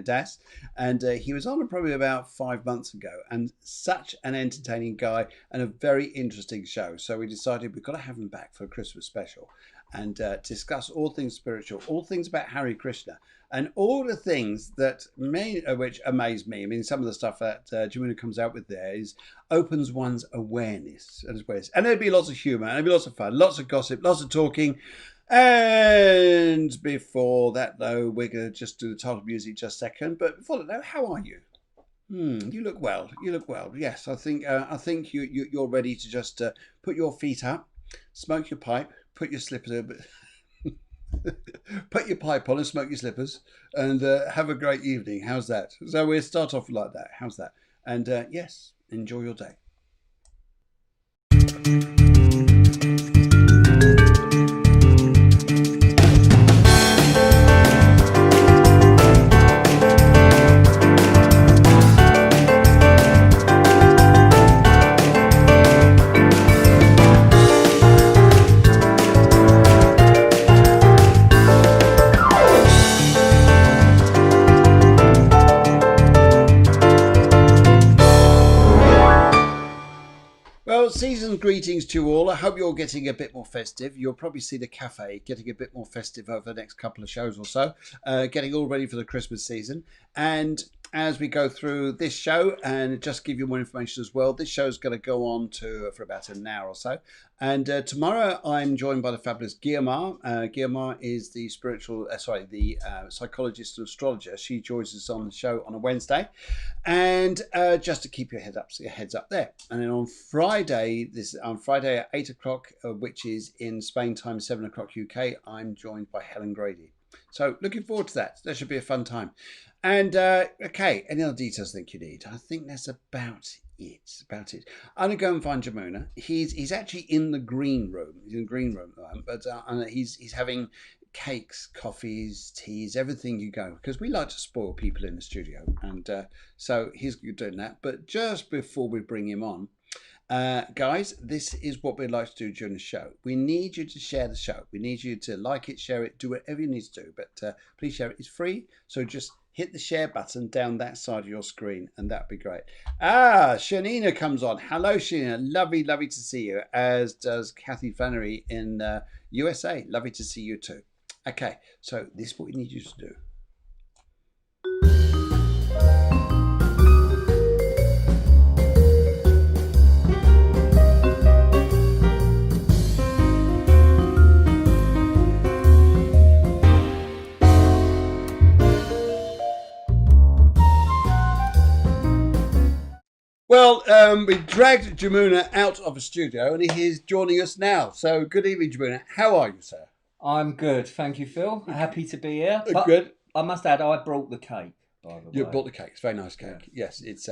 Das, and he was on probably about 5 months ago, and such an entertaining guy and a very interesting show. So we decided we've got to have him back for a Christmas special and discuss all things spiritual, all things about Hare Krishna, and all the things that which amaze me. I mean, some of the stuff that Jamuna comes out with there is opens one's awareness, and there'd be lots of humour, and there'd be lots of fun, lots of gossip, lots of talking. And before that, though, we're going to just do the title music just a second. But before that, though, how are you? You look well. You look well. Yes, I think you're ready to just put your feet up, smoke your pipe, put your slippers, put your pipe on and smoke your slippers, and have a great evening. How's that? So we'll start off like that. How's that? And yes, enjoy your day. Well, season's greetings to you all. I hope you're getting a bit more festive. You'll probably see the cafe getting a bit more festive over the next couple of shows or so, getting all ready for the Christmas season. And as we go through this show, and just give you more information as well, this show is going to go on for about an hour or so. And tomorrow I'm joined by the fabulous Guillemar. Guillemar is the psychologist and astrologer. She joins us on the show on a Wednesday. And just to keep your heads up there. And then on Friday, at 8 o'clock, which is in Spain time, 7 o'clock UK, I'm joined by Helen Grady. So looking forward to that. That should be a fun time. And okay, any other details I think you need? I think that's about it. I'm gonna go and find Jamuna. He's actually in the green room. He's in the green room, but he's having cakes, coffees, teas, everything you go, because we like to spoil people in the studio, and so he's doing that. But just before we bring him on, guys, this is what we'd like to do during the show. We need you to share the show. We need you to like it, share it, do whatever you need to do, but please share it. It's free, so just hit the share button down that side of your screen, and that'd be great. Shanina comes on. Hello, Shanina. Lovely to see you, as does Kathy Flannery in USA. Lovely to see you too. Okay, so this is what we need you to do. Well, we dragged Jamuna out of the studio, and he is joining us now. So good evening, Jamuna. How are you, sir? I'm good, thank you, Phil. Happy to be here. But good. I must add, I brought the cake, by the way. You brought the cake. It's a very nice cake. Yeah. Yes, it's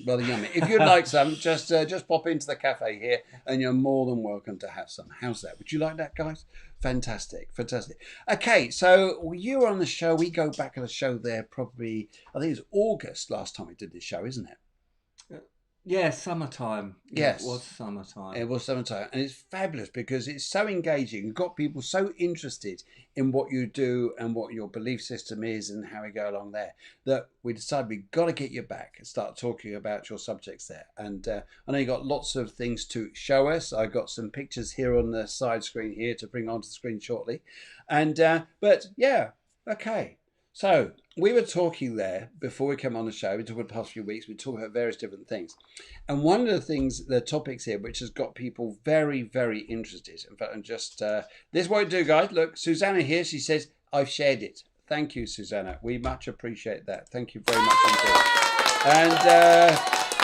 rather yummy. If you'd like some, just pop into the cafe here, and you're more than welcome to have some. How's that? Would you like that, guys? Fantastic. Okay, so you were on the show. We go back on the show there probably, I think it was August last time we did this show, isn't it? Yeah, summertime. Yes. It was summertime. It was summertime. And it's fabulous because it's so engaging. You've got people so interested in what you do and what your belief system is and how we go along there, that we decided we've got to get you back and start talking about your subjects there. And I know you got lots of things to show us. I got some pictures here on the side screen here to bring onto the screen shortly. And but yeah, okay. So we were talking there before we came on the show. We talked about the past few weeks. We talked about various different things. And one of the things, the topics here, which has got people very, very interested. In fact, I'm just, this is what I do, guys. Look, Susanna here, she says, I've shared it. Thank you, Susanna. We much appreciate that. Thank you very much indeed. And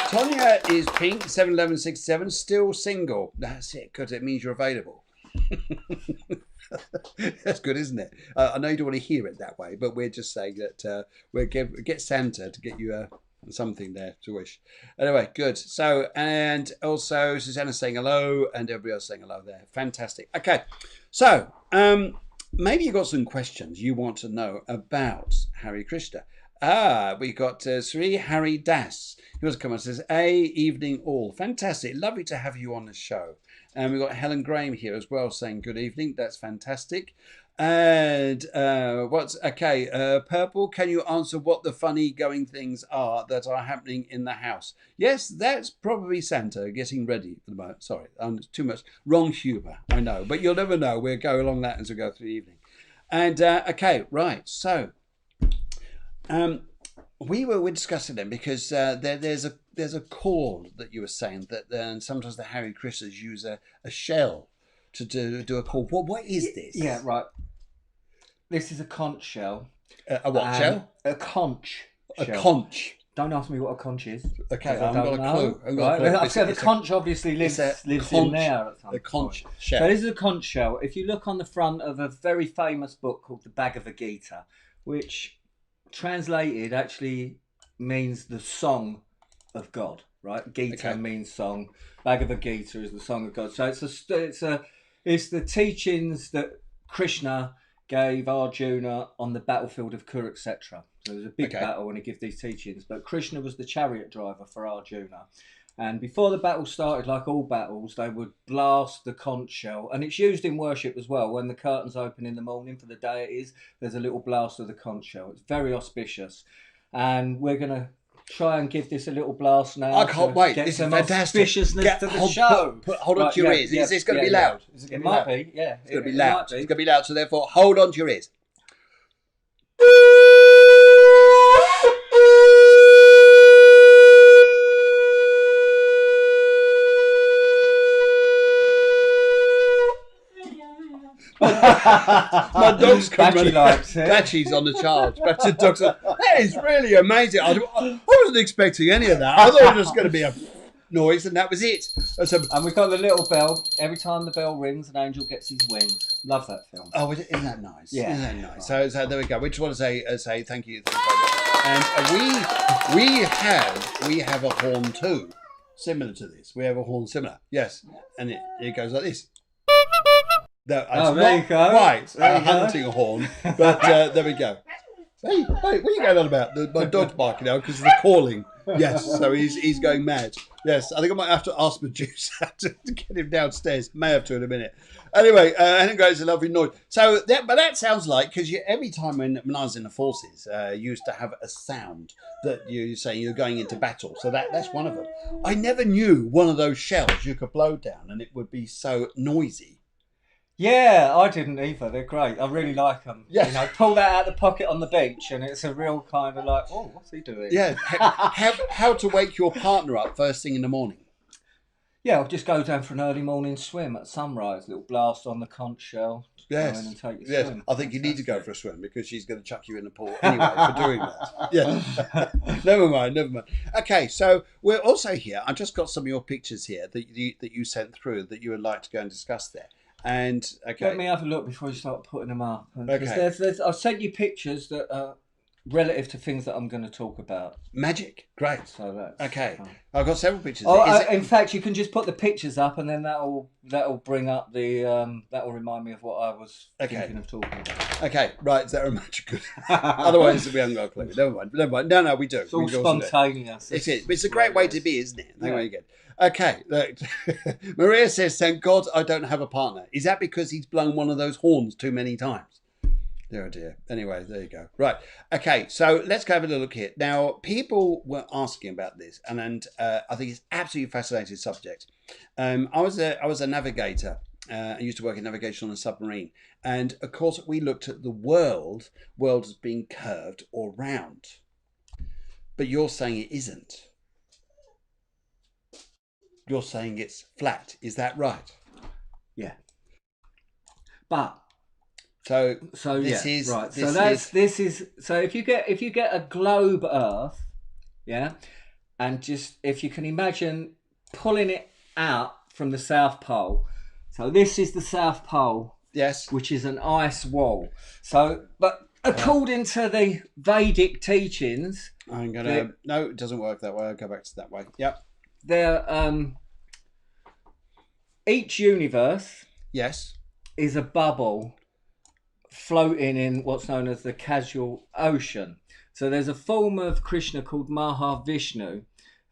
Tonya is pink, 71167, still single. That's it, because it means you're available. That's good, isn't it? I know you don't want to hear it that way, but we're just saying that we'll get Santa to get you something there to wish. Anyway, good. So, and also Susanna saying hello, and everybody else saying hello there. Fantastic. Okay, so maybe you've got some questions you want to know about Hare Krishna. We got Sri Hari Das. He was coming and says, evening all. Fantastic. Lovely to have you on the show. And we've got Helen Graham here as well saying good evening. That's fantastic. And what's okay? Purple, can you answer what the funny going things are that are happening in the house? Yes, that's probably Santa getting ready for the moment. Sorry, too much wrong humour, I know, but you'll never know. We'll go along that as we go through the evening. And okay, right. So we're discussing them because there's a chord that you were saying that sometimes the Hare Krishnas use a shell to do a chord. What is this? Yeah, right. This is a conch shell. A what shell? A conch A shell. Conch. Don't ask me what a conch is. Okay, I I haven't got a clue. Right? So the conch obviously lives in there at some a conch point. shell. So this is a conch shell. If you look on the front of a very famous book called the Bhagavad Gita, which translated actually means the song of God, right? Gita means song. Bhagavad Gita is the song of God. So it's the teachings that Krishna gave Arjuna on the battlefield of Kurukshetra. So there was a big battle when he gave these teachings, but Krishna was the chariot driver for Arjuna. And before the battle started, like all battles, they would blast the conch shell. And it's used in worship as well. When the curtains open in the morning for the deities, there's a little blast of the conch shell. It's very auspicious. And we're going to try and give this a little blast now. I can't wait. Get This some is fantastic. auspiciousness to the show. Hold on to your ears. Is this going to be loud? Is It might be, yeah. It's going to be loud. It's going to be loud. So therefore, hold on to your ears. My dog's come running. Batchy's on the charge. Batchy dog's that is really amazing. I wasn't expecting any of that. I thought it was just going to be a noise, and that was it. And we've got the little bell. Every time the bell rings, an angel gets his wings. Love that film. Oh, isn't that nice? Yeah. Isn't that nice? So there we go. We just want to say thank you. And we have a horn too, similar to this. We have a horn similar. Yes, and it goes like this. No, there you go. Quite a hunting horn, but there we go. Hey, what are you going on about? My dog's barking now because of the calling. Yes, so he's going mad. Yes, I think I might have to ask Medusa to get him downstairs. May have to in a minute. Anyway, and it goes a lovely noise. So that sounds like, because every time when I was in the forces, you used to have a sound that you say you're going into battle. So that's one of them. I never knew one of those shells you could blow down and it would be so noisy. Yeah, I didn't either. They're great. I really like them. Yes. You know, pull that out of the pocket on the beach, and it's a real kind of like, oh, what's he doing? Yeah. How to wake your partner up first thing in the morning? Yeah, I'll just go down for an early morning swim at sunrise. Little blast on the conch shell. Yes. Go in and take your swim. I think you need to go for a swim because she's going to chuck you in the pool anyway for doing that. Yeah. Never mind. Okay, so we're also here. I've just got some of your pictures here that you sent through that you would like to go and discuss there. And okay, let me have a look before you start putting them up. Okay, I've sent you pictures that are relative to things that I'm going to talk about. Magic, great. So that's okay. Fun. I've got several pictures. In fact, you can just put the pictures up, and then that'll bring up the that'll remind me of what I was thinking of talking about. Okay, right. Is that a magic? Good. Otherwise, we haven't got a clue. Never mind. No, we do. It's all spontaneous. It is. It's a great way to be, isn't it? There you go. Okay, look. Maria says, thank God I don't have a partner. Is that because he's blown one of those horns too many times? Oh dear. Anyway, there you go. Right. Okay, so let's go have a little look here. Now, people were asking about this, and I think it's absolutely fascinating subject. I was a navigator. I used to work in navigation on a submarine. And, of course, we looked at the world as being curved or round. But you're saying it isn't. You're saying it's flat. Is that right? Yeah. But so this is right. So if you get a globe Earth, yeah, and just if you can imagine pulling it out from the South Pole. So this is the South Pole. Yes. Which is an ice wall. So, but according to the Vedic teachings, no, it doesn't work that way. I'll go back to that way. Yep. Each universe is a bubble floating in what's known as the casual ocean. So there's a form of Krishna called Mahavishnu,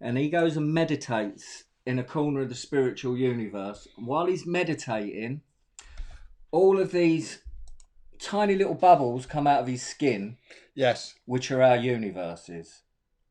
and he goes and meditates in a corner of the spiritual universe. While he's meditating, all of these tiny little bubbles come out of his skin, Yes. which are our universes,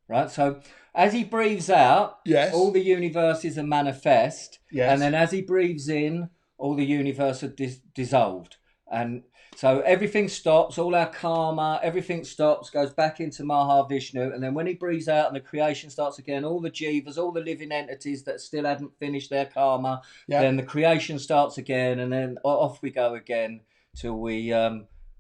right? So as he breathes out, Yes. all the universes are manifest, Yes. and then as he breathes in, all the universe are dissolved, and so everything stops, all our karma, everything stops, goes back into Mahavishnu, and then when he breathes out and the creation starts again, all the jivas, all the living entities that still hadn't finished their karma, then the creation starts again, and then off we go again till we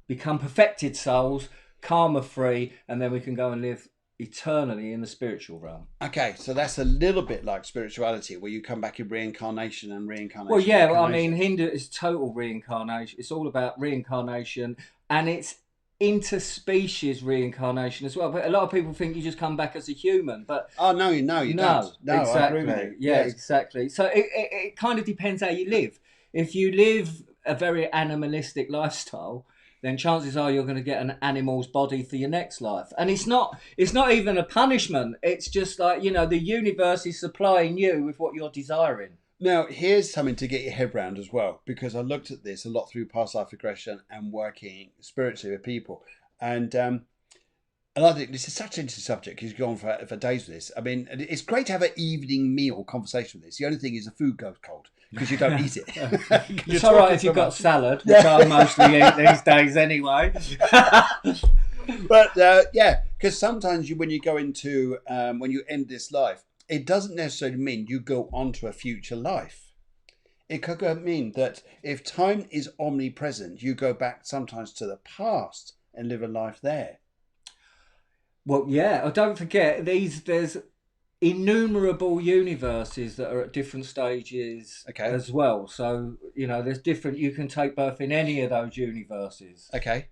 become perfected souls, karma free, and then we can go and live eternally in the spiritual realm. Okay, so that's a little bit like spirituality, where you come back in reincarnation and reincarnation. Well, yeah, I mean, Hindu is total reincarnation. It's all about reincarnation, and it's interspecies reincarnation as well. But a lot of people think you just come back as a human, but no, you don't. No, exactly. I agree with you. Yeah, yes. Exactly. So it kind of depends how you live. If you live a very animalistic lifestyle, then chances are you're going to get an animal's body for your next life. And it's not even a punishment. It's just like, the universe is supplying you with what you're desiring. Now, here's something to get your head around as well, because I looked at this a lot through past life regression and working spiritually with people. And I think this is such an interesting subject, because you go on for days with this. I mean, it's great to have an evening meal conversation with this. The only thing is the food goes cold because you don't eat it. It's all right if you've got salad, which I mostly eat these days anyway. But because sometimes when you go into, when you end this life, it doesn't necessarily mean you go on to a future life. It could mean that if time is omnipresent, you go back sometimes to the past and live a life there. Well, yeah. Don't forget, there's innumerable universes that are at different stages as well. So, there's different, you can take birth in any of those universes. Okay.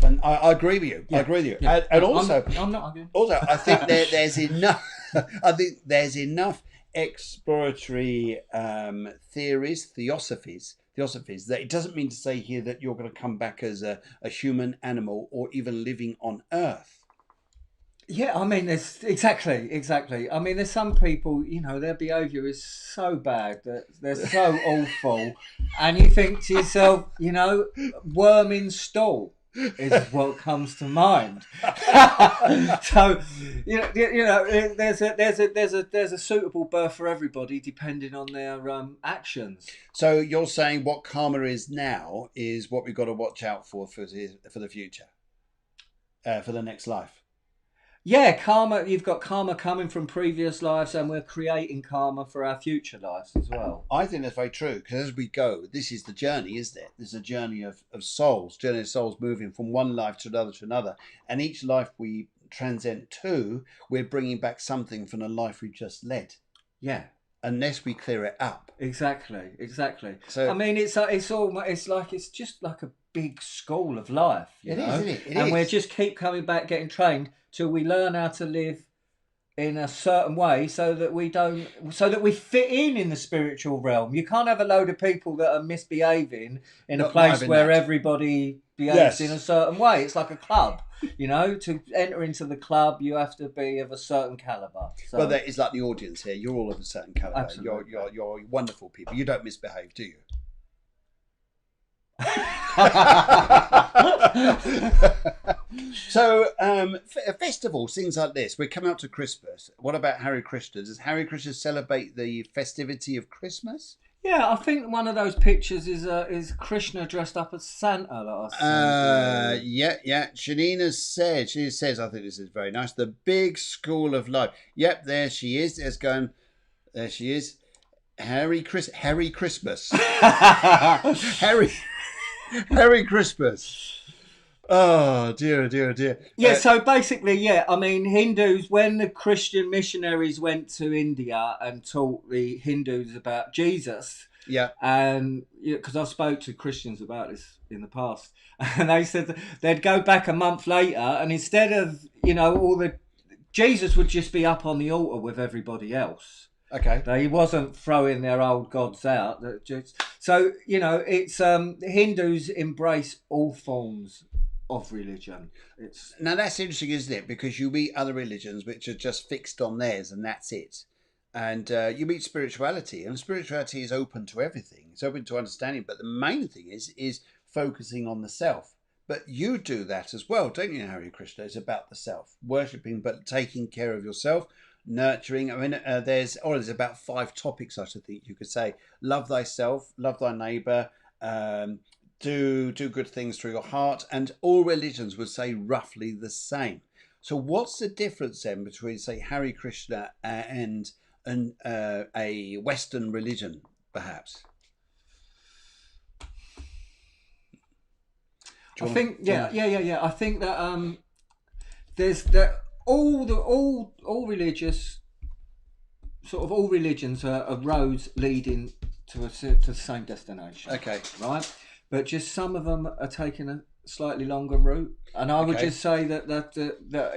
And I agree with you. Yeah. I agree with you. Yeah. And also, I'm not arguing. Also, I think there's enough. I think there's enough exploratory theosophies that it doesn't mean to say here that you're going to come back as a human, animal, or even living on Earth. Yeah, I mean, there's exactly. I mean, there's some people, their behaviour is so bad that they're so awful, and you think to yourself, worm in stall is what comes to mind. So, there's a suitable birth for everybody depending on their actions. So you're saying what karma is now is what we've got to watch out for the future, for the next life. Yeah, karma. You've got karma coming from previous lives, and we're creating karma for our future lives as well. I think that's very true, because as we go, this is the journey, isn't it? This is a journey of souls, moving from one life to another. And each life we transcend to, we're bringing back something from the life we've just led. Yeah. Unless we clear it up. Exactly. So I mean, it's just like a big school of life. It is, isn't it? And we just keep coming back, getting trained till we learn how to live in a certain way, so that we fit in the spiritual realm. You can't have a load of people that are misbehaving in a place where everybody behaves in a certain way. It's like a club. To enter into the club, you have to be of a certain caliber. So, well, that is like the audience here. You're all of a certain caliber. Absolutely. You're wonderful people. You don't misbehave, do you? So, festivals, things like this. We're coming up to Christmas. What about Hare Krishna? Does Hare Krishna celebrate the festivity of Christmas? Yeah, I think one of those pictures is Krishna dressed up as Santa. Yeah. She says, I think this is very nice. The big school of life. Yep, there she is. There she is. Hare Christmas. Hare Christmas. Oh, dear. Yeah, so basically, I mean, Hindus, when the Christian missionaries went to India and taught the Hindus about Jesus, and because I've spoke to Christians about this in the past, and they said they'd go back a month later, and instead of, Jesus would just be up on the altar with everybody else. Okay. He wasn't throwing their old gods out. So, it's Hindus embrace all forms of religion. Now that's interesting, isn't it? Because you meet other religions which are just fixed on theirs and that's it. And you meet spirituality, and spirituality is open to everything. It's open to understanding. But the main thing is focusing on the self. But you do that as well, don't you, Hare Krishna? It's about the self, worshipping, but taking care of yourself, nurturing. I mean, there's about 5 topics I should think you could say: love thyself, love thy neighbor, do good things through your heart, and all religions would say roughly the same. So, what's the difference then between, say, Hare Krishna and a Western religion, perhaps? I think I think that there's that all religious sort of all religions are roads leading to the same destination. Okay. Right, but just some of them are taking a slightly longer route, and I would just say that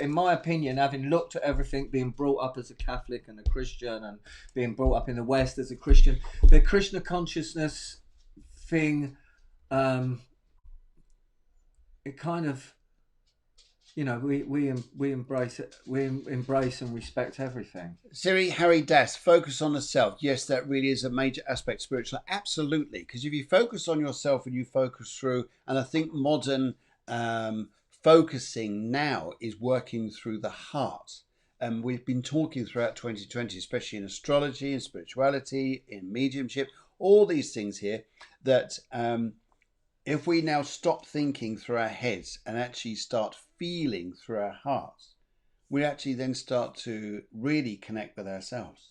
in my opinion, having looked at everything, being brought up as a Catholic and a Christian, and being brought up in the West as a Christian, the Krishna consciousness thing. It kind of, we embrace it. We embrace and respect everything. Siri Hari Das, focus on the self. Yes, that really is a major aspect of spiritual. Absolutely, because if you focus on yourself and you focus through, and I think modern focusing now is working through the heart. And we've been talking throughout 2020, especially in astrology, in spirituality, in mediumship, all these things here, that if we now stop thinking through our heads and actually start feeling through our hearts, we actually then start to really connect with ourselves.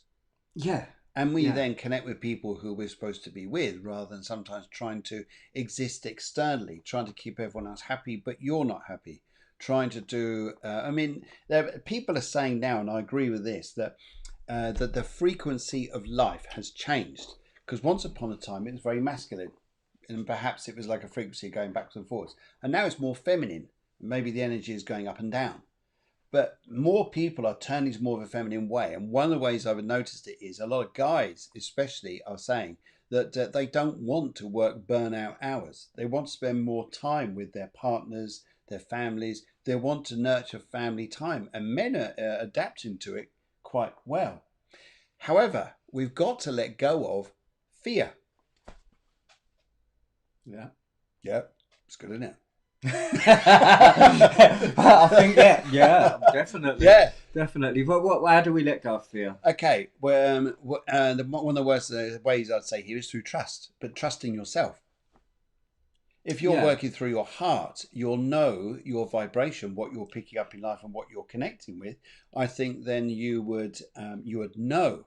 Yeah. And we then connect with people who we're supposed to be with, rather than sometimes trying to exist externally, trying to keep everyone else happy, but you're not happy. Trying to do, people are saying now, and I agree with this, that the frequency of life has changed. Because once upon a time, it was very masculine. And perhaps it was like a frequency going backwards and forwards. And now it's more feminine. Maybe the energy is going up and down. But more people are turning to more of a feminine way. And one of the ways I've noticed it is a lot of guys, especially, are saying that they don't want to work burnout hours. They want to spend more time with their partners, their families. They want to nurture family time. And men are adapting to it quite well. However, we've got to let go of fear. Yeah. Yeah, it's good, isn't it? I think definitely. Yeah, definitely. But how do we let go of fear? Okay, well, one of the worst ways I'd say here is through trust, but trusting yourself. If you're working through your heart, you'll know your vibration, what you're picking up in life, and what you're connecting with. I think then you would know.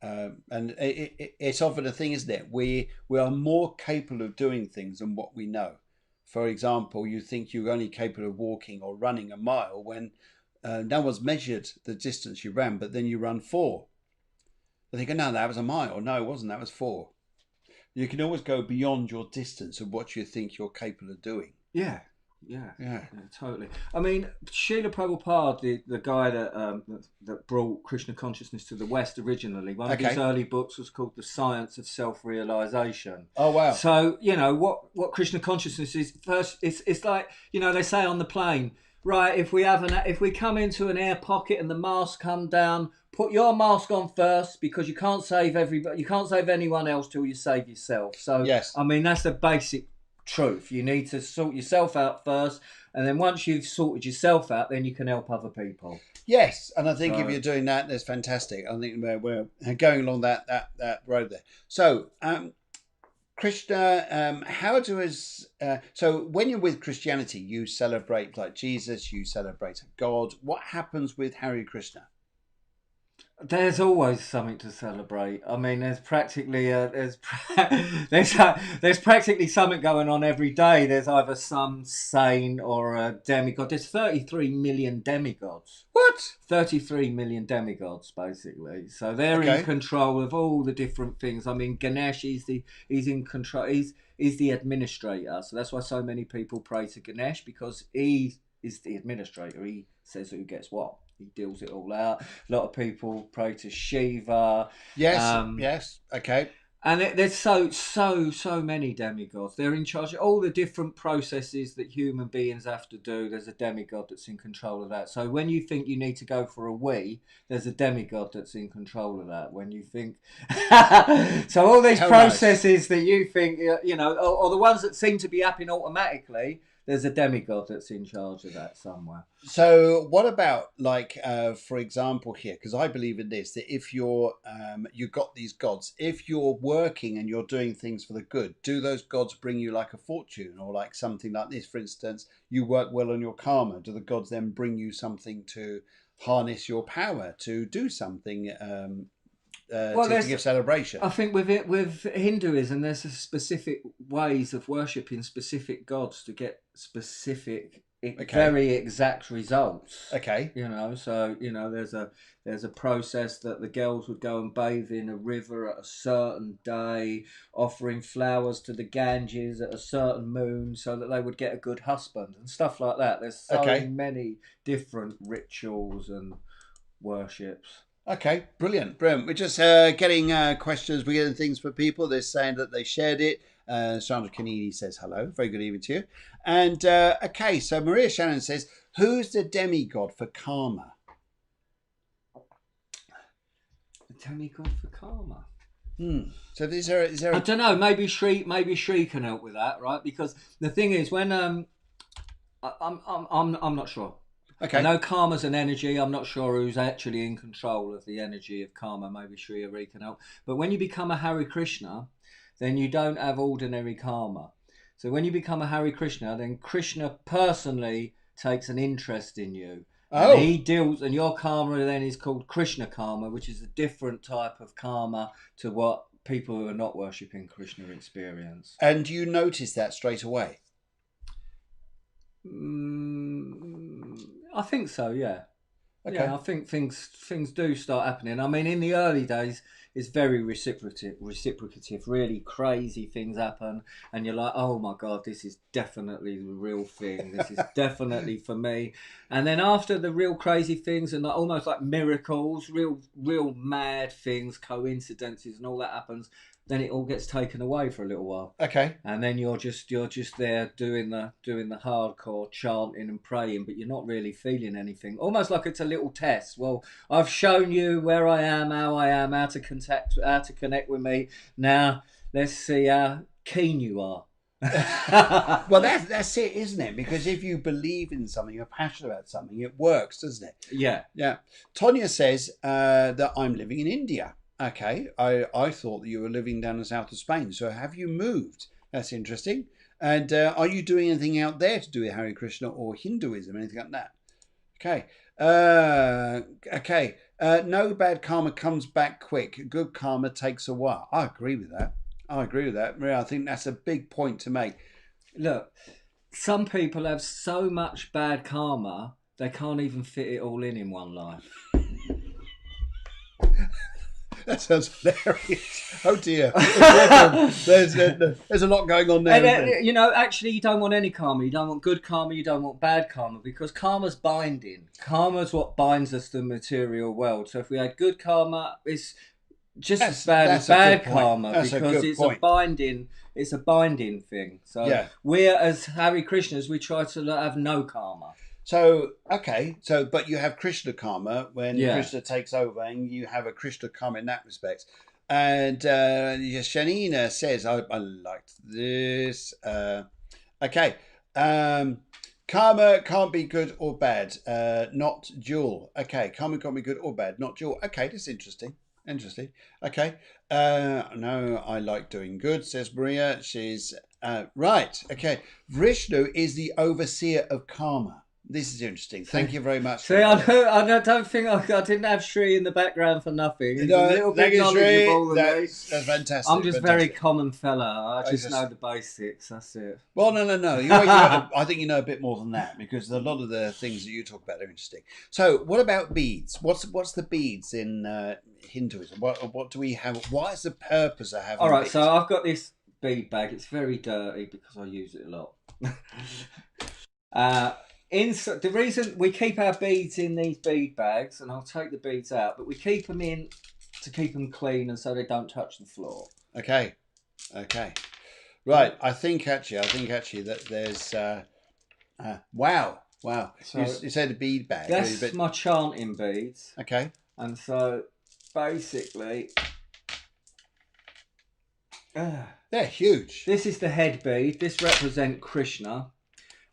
And it's often a thing, isn't it? We are more capable of doing things than what we know. For example, you think you're only capable of walking or running a mile when no one's measured the distance you ran, but then you run 4. They think, no, that was a mile. No, it wasn't. That was 4. You can always go beyond your distance of what you think you're capable of doing. Yeah, totally. I mean, Srila Prabhupada, the guy that brought Krishna consciousness to the West originally, one of his early books was called The Science of Self-Realization. Oh, wow. So, what Krishna consciousness is, first, it's like, they say on the plane, right, if we come into an air pocket and the mask come down, put your mask on first, because you can't save everybody, you can't save anyone else till you save yourself. So, yes. I mean, that's the basic truth. You need to sort yourself out first, and then once you've sorted yourself out, then you can help other people. Yes, and I think if you're doing that, that's fantastic. I think we're going along that road there. So, Krishna, how do us? So, when you're with Christianity, you celebrate like Jesus. You celebrate a God. What happens with Hare Krishna? There's always something to celebrate. I mean, there's practically there's practically something going on every day. There's either some saint or a demigod. There's 33 million demigods. What? 33 million demigods, basically. So they're in control of all the different things. I mean, Ganesh he's in control. He's the administrator. So that's why so many people pray to Ganesh, because he is the administrator. He says who gets what. He deals it all out. A lot of people pray to Shiva. Yes, yes, okay. And there's so many demigods. They're in charge of all the different processes that human beings have to do. There's a demigod that's in control of that. So when you think you need to go for a wee, there's a demigod that's in control of that. When you think, so all these How processes that you think, you know, or the ones that seem to be happening automatically, there's a demigod that's in charge of that somewhere. So what about like, for example, here, because I believe in this, that if you're, you've got these gods, if you're working and you're doing things for the good, do those gods bring you like a fortune or like something like this? For instance, you work well on your karma. Do the gods then bring you something to harness your power to do something, to give celebration? I think with Hinduism, there's a specific ways of worshipping specific gods to get specific, very exact results. Okay. You know, so you know, there's a process that the girls would go and bathe in a river at a certain day, offering flowers to the Ganges at a certain moon, so that they would get a good husband and stuff like that. There's so many different rituals and worships. Okay, brilliant. We're just getting questions. We're getting things for people. They're saying that they shared it. Sandra Canini says hello. Very good evening to you. And okay, so Maria Shannon says, who's the demigod for karma? The demigod for karma. So is there? I don't know. Maybe Shri can help with that, right? Because the thing is, when I'm not sure. Okay. I know karma's an energy. I'm not sure who's actually in control of the energy of karma. Maybe Shri Hari can help. But when you become a Hare Krishna, then you don't have ordinary karma. So when you become a Hare Krishna, then Krishna personally takes an interest in you. Oh. And he deals, and your karma then is called Krishna karma, which is a different type of karma to what people who are not worshipping Krishna experience. And you notice that straight away? I think so, yeah. Okay. Yeah, I think things do start happening. I mean, in the early days, it's very reciprocative. Really crazy things happen, and you're like, oh my God, this is definitely the real thing. This is definitely for me. And then after the real crazy things and almost like miracles, real mad things, coincidences and all that happens, then it all gets taken away for a little while. Okay. And then you're just there doing the hardcore chanting and praying, but you're not really feeling anything. Almost like it's a little test. Well, I've shown you where I am, how to connect with me. Now let's see how keen you are. Well, that's it, isn't it? Because if you believe in something, you're passionate about something, it works, doesn't it? Yeah. Yeah. Tonya says that I'm living in India. Okay, I thought that you were living down the south of Spain. So have you moved? That's interesting. And are you doing anything out there to do with Hare Krishna or Hinduism, anything like that? Okay. Okay. No bad karma comes back quick. Good karma takes a while. I agree with that. Maria, I think that's a big point to make. Look, some people have so much bad karma, they can't even fit it all in one life. That sounds hilarious. Oh dear. There's a lot going on there. And, you know, actually, you don't want any karma. You don't want good karma. You don't want bad karma, because karma's binding. Karma's what binds us to the material world. So if we had good karma, it's just as bad as bad karma, because it's a binding thing. So yeah. We're, as Hare Krishnas, we try to have no karma. So, okay, but you have Krishna karma when Krishna takes over, and you have a Krishna karma in that respect. And Shanina says, I liked this. Okay, karma can't be good or bad, not dual. Okay, karma can't be good or bad, not dual. Okay, that's interesting. Okay, no, I like doing good, says Maria. She's right. Okay, Vishnu is the overseer of karma. This is interesting. Thank you very much. See, I don't think I didn't have Shri in the background for nothing. He's a little bit knowledgeable than me. That's fantastic. I'm just very common fella. I just know the basics. That's it. Well, no. I think you know a bit more than that, because a lot of the things that you talk about are interesting. So, what about beads? What's the beads in Hinduism? What do we have? What is the purpose of having? All right, beads? so I've got this bead bag. It's very dirty because I use it a lot. The reason we keep our beads in these bead bags, and I'll take the beads out, but we keep them in to keep them clean and so they don't touch the floor. Okay. Okay. Right. I think actually that there's. Wow. Wow. So You said a bead bag. that's my chanting beads. Okay. And so basically, They're huge. this is the head bead. This represents Krishna.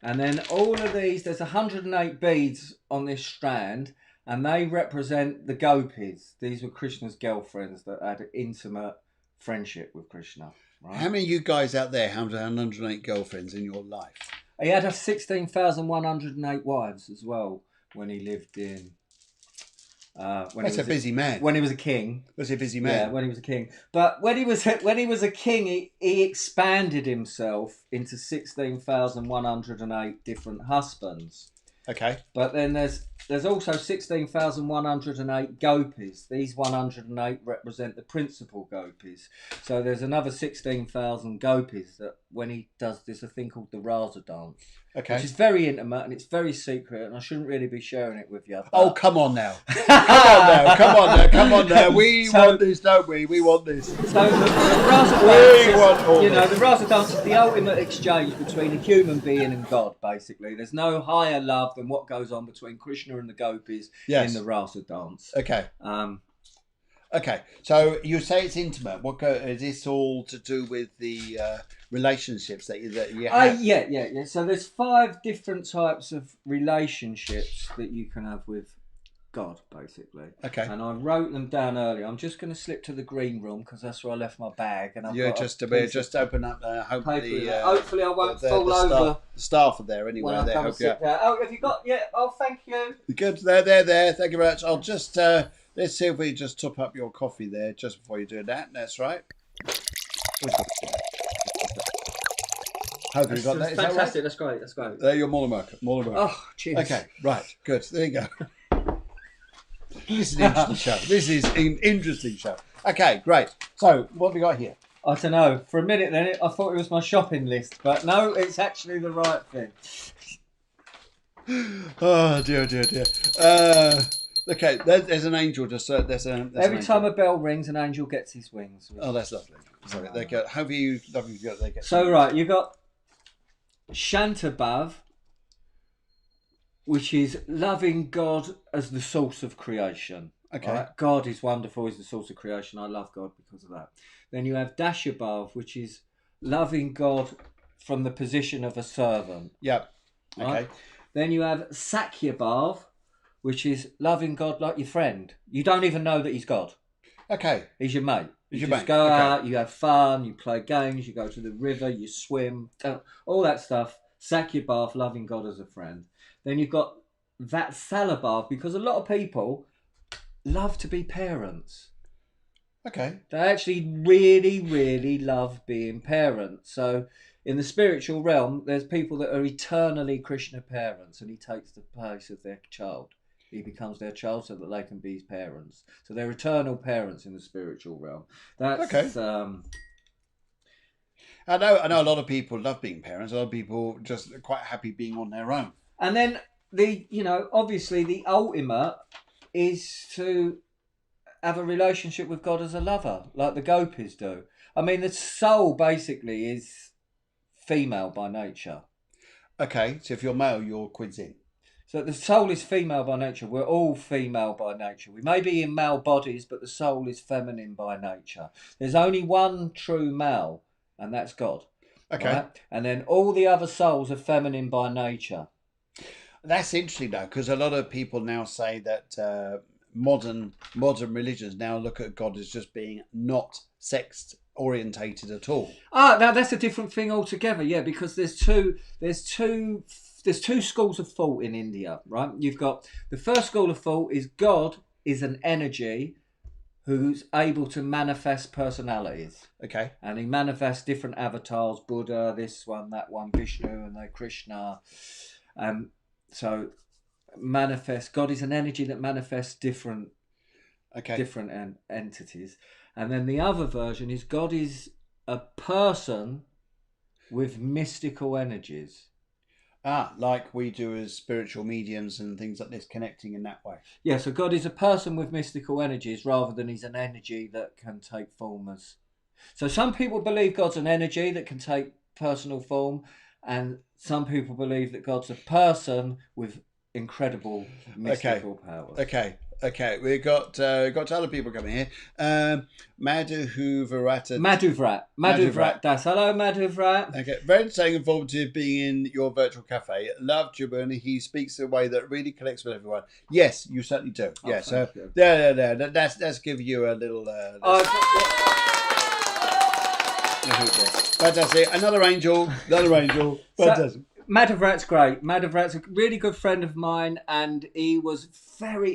And then all of these, there's 108 beads on this strand, and they represent the gopis. These were Krishna's girlfriends that had an intimate friendship with Krishna. Right? How many of you guys out there have 108 girlfriends in your life? He had 16,108 wives as well when he lived in. That's a busy man. When he was a king. That's a busy man. Yeah, when he was a king. But when he was a king, he expanded himself into 16,108 different husbands. Okay. But then there's also 16,108 gopis. These 108 represent the principal gopis. So there's another 16,000 gopis that when he does this a thing called the Rasa dance. Okay. Which is very intimate and it's very secret and I shouldn't really be sharing it with you. Oh, come on now. Come on now. We want this, don't we? We want this. So the Rasa dance, the Rasa dance is the ultimate exchange between a human being and God, basically. There's no higher love than what goes on between Krishna and the gopis in the Rasa dance. Okay. Okay, so you say it's intimate. Is this all to do with the relationships that you have? Yeah. So there's 5 different types of relationships that you can have with God, basically. Okay. And I wrote them down earlier. I'm just going to slip to the green room because that's where I left my bag. And we'll just open up. Hopefully I won't fall over. The staff are there anyway. They help you out. Oh, have you got? Yeah. Oh, thank you. Good. There. Thank you very much. I'll just. Let's see if we just top up your coffee there just before you do that. That's right. Hope you got that. Is fantastic. That right? That's great. There, you're more than welcome. Oh, cheers. Okay, right. Good. There you go. This is an interesting show. This is an interesting show. Okay, great. So, what have we got here? I don't know. For a minute then, I thought it was my shopping list, but no, it's actually the right thing. Oh, dear. Okay, there's an angel just. Every time a bell rings, an angel gets his wings. Oh, that's lovely. They get. How do you? They get. So right, you got Shantabhav, which is loving God as the source of creation. Okay. Right? God is wonderful. He's the source of creation. I love God because of that. Then you have Dashabhav, which is loving God from the position of a servant. Yep. Okay. Right? Then you have Sakyabhav, which is loving God like your friend. You don't even know that he's God. Okay. He's your mate. You just go out, you have fun, you play games, you go to the river, you swim, all that stuff. Sakyabhav, loving God as a friend. Then you've got Vatsalabhav, because a lot of people love to be parents. Okay. They actually really, really love being parents. So in the spiritual realm, there's people that are eternally Krishna parents, and he takes the place of their child. He becomes their child so that they can be his parents. So they're eternal parents in the spiritual realm. That's okay. I know a lot of people love being parents. A lot of people just are quite happy being on their own. And then obviously the ultimate is to have a relationship with God as a lover, like the gopis do. I mean, the soul basically is female by nature. Okay, so if you're male, you're quids in. So the soul is female by nature. We're all female by nature. We may be in male bodies, but the soul is feminine by nature. There's only one true male, and that's God. Okay. Right? And then all the other souls are feminine by nature. That's interesting, though, because a lot of people now say that modern religions now look at God as just being not sex orientated at all. Now that's a different thing altogether. Yeah, because there's two schools of thought in India, right? You've got the first school of thought is God is an energy who's able to manifest personalities. Okay. And he manifests different avatars, Buddha, this one, that one, Vishnu, and then Krishna. So God is an energy that manifests different entities. And then the other version is God is a person with mystical energies. Like we do as spiritual mediums and things like this, connecting in that way. Yeah, so God is a person with mystical energies rather than he's an energy that can take form as... So some people believe God's an energy that can take personal form, and some people believe that God's a person with incredible mystical powers. Okay. We got other people coming here. Madhuvrat. Das. Hello, Madhuvrat. Okay, very entertaining, informative being in your virtual cafe. Love Jamuna. He speaks in a way that really connects with everyone. Yes, you certainly do. Oh, yeah, so you. there. Let's give you a little. Fantastic. Another angel. Fantastic. So, Madhuvrat's great. Madhuvrat's a really good friend of mine, and he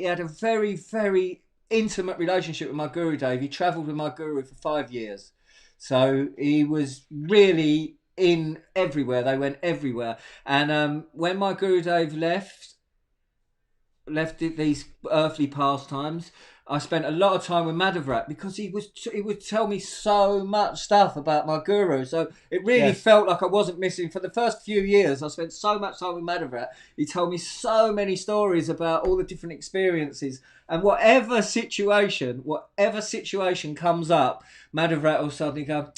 had a very, very intimate relationship with my Guru Dave. He travelled with my Guru for 5 years. So he was really in everywhere. They went everywhere. And when my Guru Dave left these earthly pastimes, I spent a lot of time with Madhuvrat because he would tell me so much stuff about my guru. So it really felt like I wasn't missing. For the first few years, I spent so much time with Madhuvrat. He told me so many stories about all the different experiences. And whatever situation comes up, Madhuvrat will suddenly go,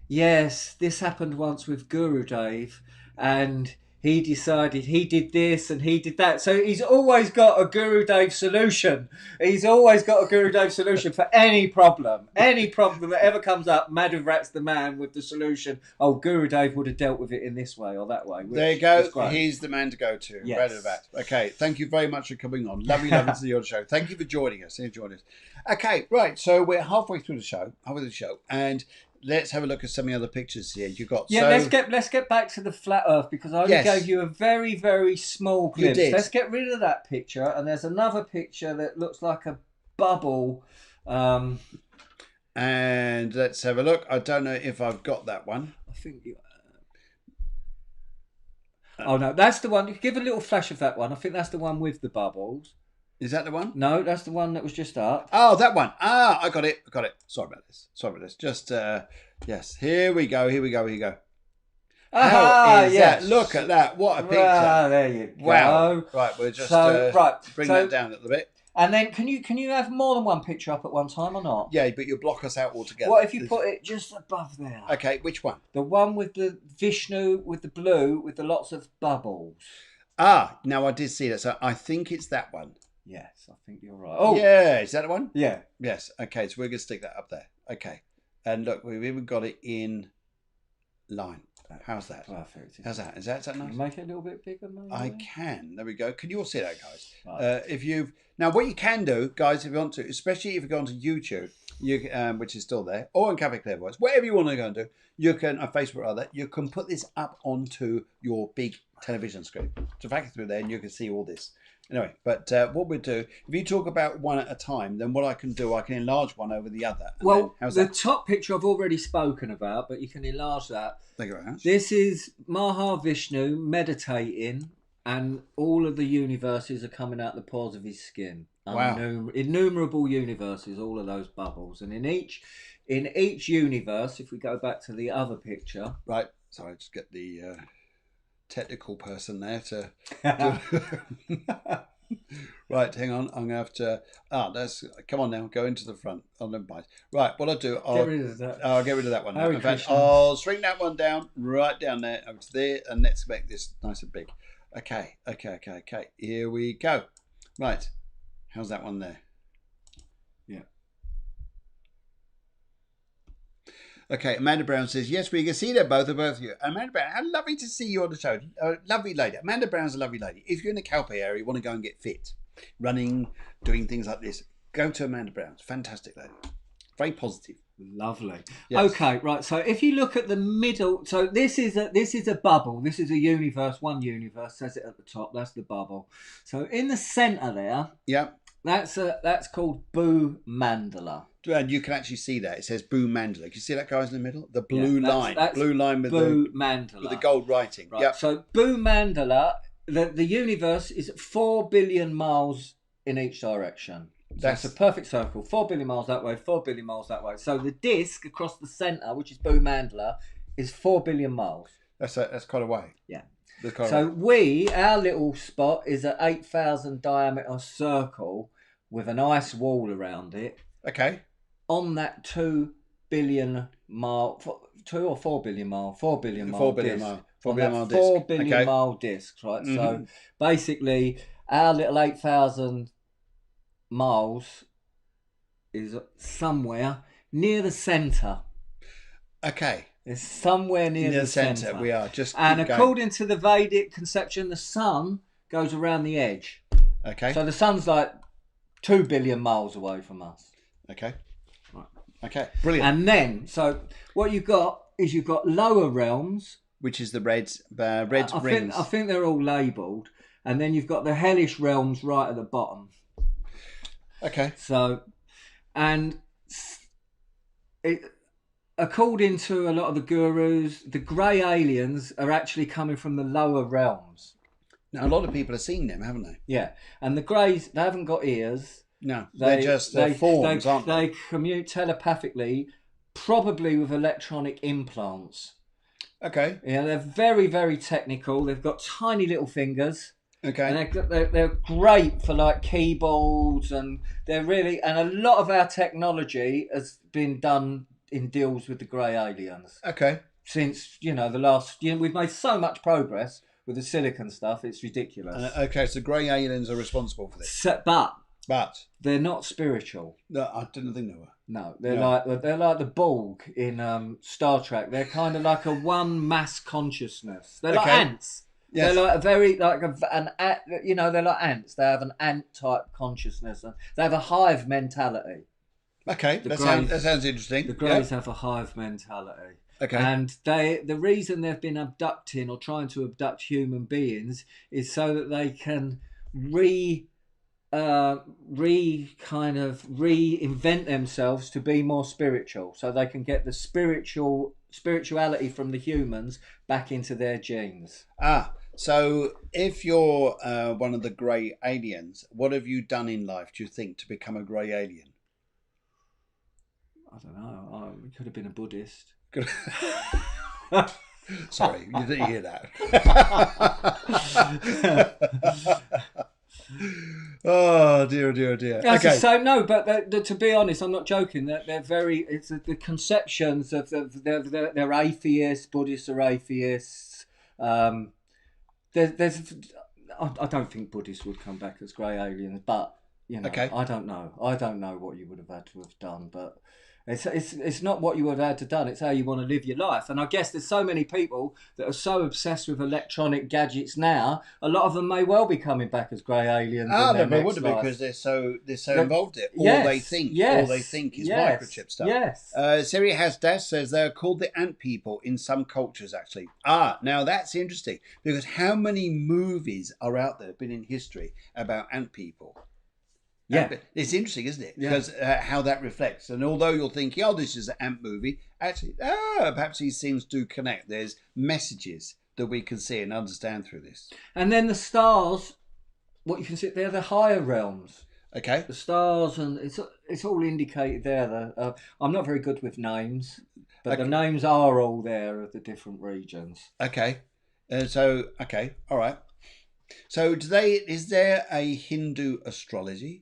yes, this happened once with Guru Dave, and he decided he did this and he did that. So he's always got a Guru Dave solution. He's always got a Guru Dave solution for any problem. Any problem that ever comes up, Madhuvrat's the man with the solution. Oh, Guru Dave would have dealt with it in this way or that way. There you go. He's the man to go to. Yes. Madhuvrat. Okay, thank you very much for coming on. Lovely to see you on the show. Thank you for joining us. Okay, right. So we're halfway through the show, and let's have a look at some of the other pictures here. You got let's get back to the flat Earth because I only gave you a very, very small glimpse. You did. Let's get rid of that picture, and there's another picture that looks like a bubble. And let's have a look. I don't know if I've got that one. I think you. Oh no, that's the one. Give a little flash of that one. I think that's the one with the bubbles. Is that the one? No, that's the one that was just up. Oh, that one. I got it. Sorry about this. Just, yes. Here we go. How is that? Look at that. What a picture. There you go. Wow. Right, we'll just bring that down a little bit. And then can you have more than one picture up at one time or not? Yeah, but you'll block us out altogether. What if you put it just above there? Okay, which one? The one with the Vishnu, with the blue, with the lots of bubbles. Now I did see that. So I think it's that one. Yes, I think you're right. Oh, yeah, is that the one? Yeah. Yes. Okay, so we're going to stick that up there. Okay. And look, we've even got it in line. How's that? Perfect. How's that? Is that nice? Make it a little bit bigger, maybe? I can. There we go. Can you all see that, guys? Right. Now, what you can do, guys, if you want to, especially if you go onto YouTube, which is still there, or on Cafe Clairvoyance, whatever you want to go and do, you can, on Facebook rather, you can put this up onto your big television screen. So back through there, and you can see all this. Anyway, but what we'll do, if you talk about one at a time, then what I can do, I can enlarge one over the other. Well, the top picture I've already spoken about, but you can enlarge that. Thank you very much. This is Mahavishnu meditating, and all of the universes are coming out the pores of his skin. Wow. Innumerable universes, all of those bubbles. And in each universe, if we go back to the other picture. Right, sorry, just get the technical person there to right, hang on, I'm gonna have to come on now, go into the front. Never mind. Right, what I'll do, get rid of that. I'll get rid of that one. Hare In fact, Krishna. I'll shrink that one down, right down there, over to there, and let's make this nice and big. Okay, here we go. Right, how's that one there? Yeah. Okay, Amanda Brown says, yes, we can see that both of you. Amanda Brown, how lovely to see you on the show. Lovely lady. Amanda Brown's a lovely lady. If you're in the Calpe area, you want to go and get fit, running, doing things like this, go to Amanda Brown's. Fantastic lady. Very positive. Lovely. Yes. Okay, right. So if you look at the middle, so this is a bubble. This is a universe. One universe says it at the top. That's the bubble. So in the centre there, yeah, that's called Bhu Mandala. And you can actually see that. It says Bhu Mandala. Can you see that, guys, in the middle? The blue line. That's blue line with Bhu Mandala. with the gold writing. Right. Yep. So Bhu Mandala, the universe is 4 billion miles in each direction. So that's a perfect circle. 4 billion miles that way, 4 billion miles that way. So the disc across the centre, which is Bhu Mandala, is 4 billion miles. That's quite a way. Yeah. So our little spot is an 8,000 diameter circle with an ice wall around it. Okay. On that 2 billion mile, 4 billion mile 4 billion disc. mile. 4 On billion that mile 4 disc. billion Okay. mile disc, right? Mhm. So basically, our little 8,000 miles is somewhere near the centre. Okay. It's somewhere near Near the the centre. centre. We are. Just And keep going. according to the Vedic conception, the sun goes around the edge. Okay. So the sun's like 2 billion miles away from us. Okay. Right. Okay. Brilliant. And then, so what you've got is you've got lower realms. Which is the red I rings. think they're all labelled. And then you've got the hellish realms right at the bottom. Okay. So, and according to a lot of the gurus, the grey aliens are actually coming from the lower realms. Now, a lot of people have seen them, haven't they? Yeah. And the greys, they haven't got ears. No, they're just forms, aren't they? They commute telepathically, probably with electronic implants. Okay. Yeah, they're very, very technical. They've got tiny little fingers. Okay. And they're great for like keyboards, and they're really, and a lot of our technology has been done in deals with the grey aliens. Okay. Since, the last, we've made so much progress with the silicon stuff, it's ridiculous. Okay, so grey aliens are responsible for this. So, but they're not spiritual. No, I didn't think they were. No, they're like the Borg in Star Trek. They're kind of like a one mass consciousness. They're like ants. Yes. They're like they're like ants. They have an ant type consciousness, and they have a hive mentality. Okay, that sounds interesting. The Greys have a hive mentality. Okay, and the reason they've been abducting or trying to abduct human beings is so that they can reinvent themselves to be more spiritual, so they can get the spirituality from the humans back into their genes. So if you're one of the grey aliens, what have you done in life, do you think, to become a grey alien? I don't know. We could have been a Buddhist. Sorry, you didn't hear that. Oh dear. Okay. So no, but to be honest, I'm not joking. They're very. It's the conceptions of they're atheists. Buddhists are atheists. There's. I don't think Buddhists would come back as grey aliens, but I don't know. I don't know what you would have had to have done, but. It's not what you would have had to done. It's how you want to live your life. And I guess there's so many people that are so obsessed with electronic gadgets now. A lot of them may well be coming back as grey aliens. They would be because they're so involved in it. All they think is microchip stuff. Yes. Siri Hasdash says they're called the ant people in some cultures. Actually, now that's interesting because how many movies are out there been in history about ant people? Yeah, it's interesting, isn't it? Because how that reflects. And although you're thinking, this is an ant movie, actually, perhaps these things do connect. There's messages that we can see and understand through this. And then the stars, what you can see, they're the higher realms. Okay. The stars, and it's all indicated there. I'm not very good with names, but the names are all there of the different regions. Okay. All right. So is there a Hindu astrology?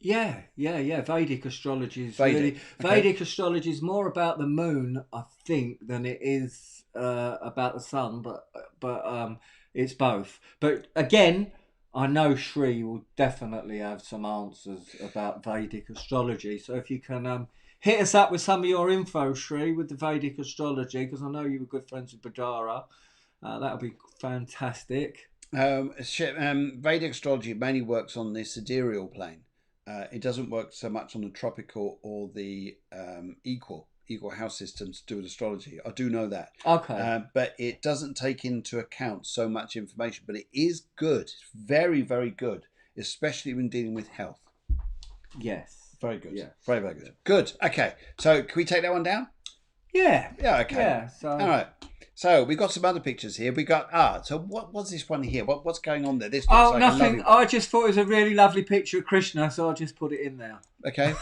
Yeah. Vedic astrology is Vedic astrology is more about the moon, I think, than it is about the sun. But it's both. But again, I know Shri will definitely have some answers about Vedic astrology. So if you can hit us up with some of your info, Shri, with the Vedic astrology, because I know you were good friends with Badara, that would be fantastic. Vedic astrology mainly works on the sidereal plane. It doesn't work so much on the tropical or the equal house systems to do with astrology. I do know that. Okay. But it doesn't take into account so much information. But it is good. It's very, very good, especially when dealing with health. Yes. Very good. Yeah. Very, very good. Good. Okay. So can we take that one down? Yeah. Yeah. Okay. Yeah. So. All right. So we got some other pictures here. We got So what's this one here? What's going on there? This looks like nothing. I just thought it was a really lovely picture of Krishna, so I just put it in there. Okay.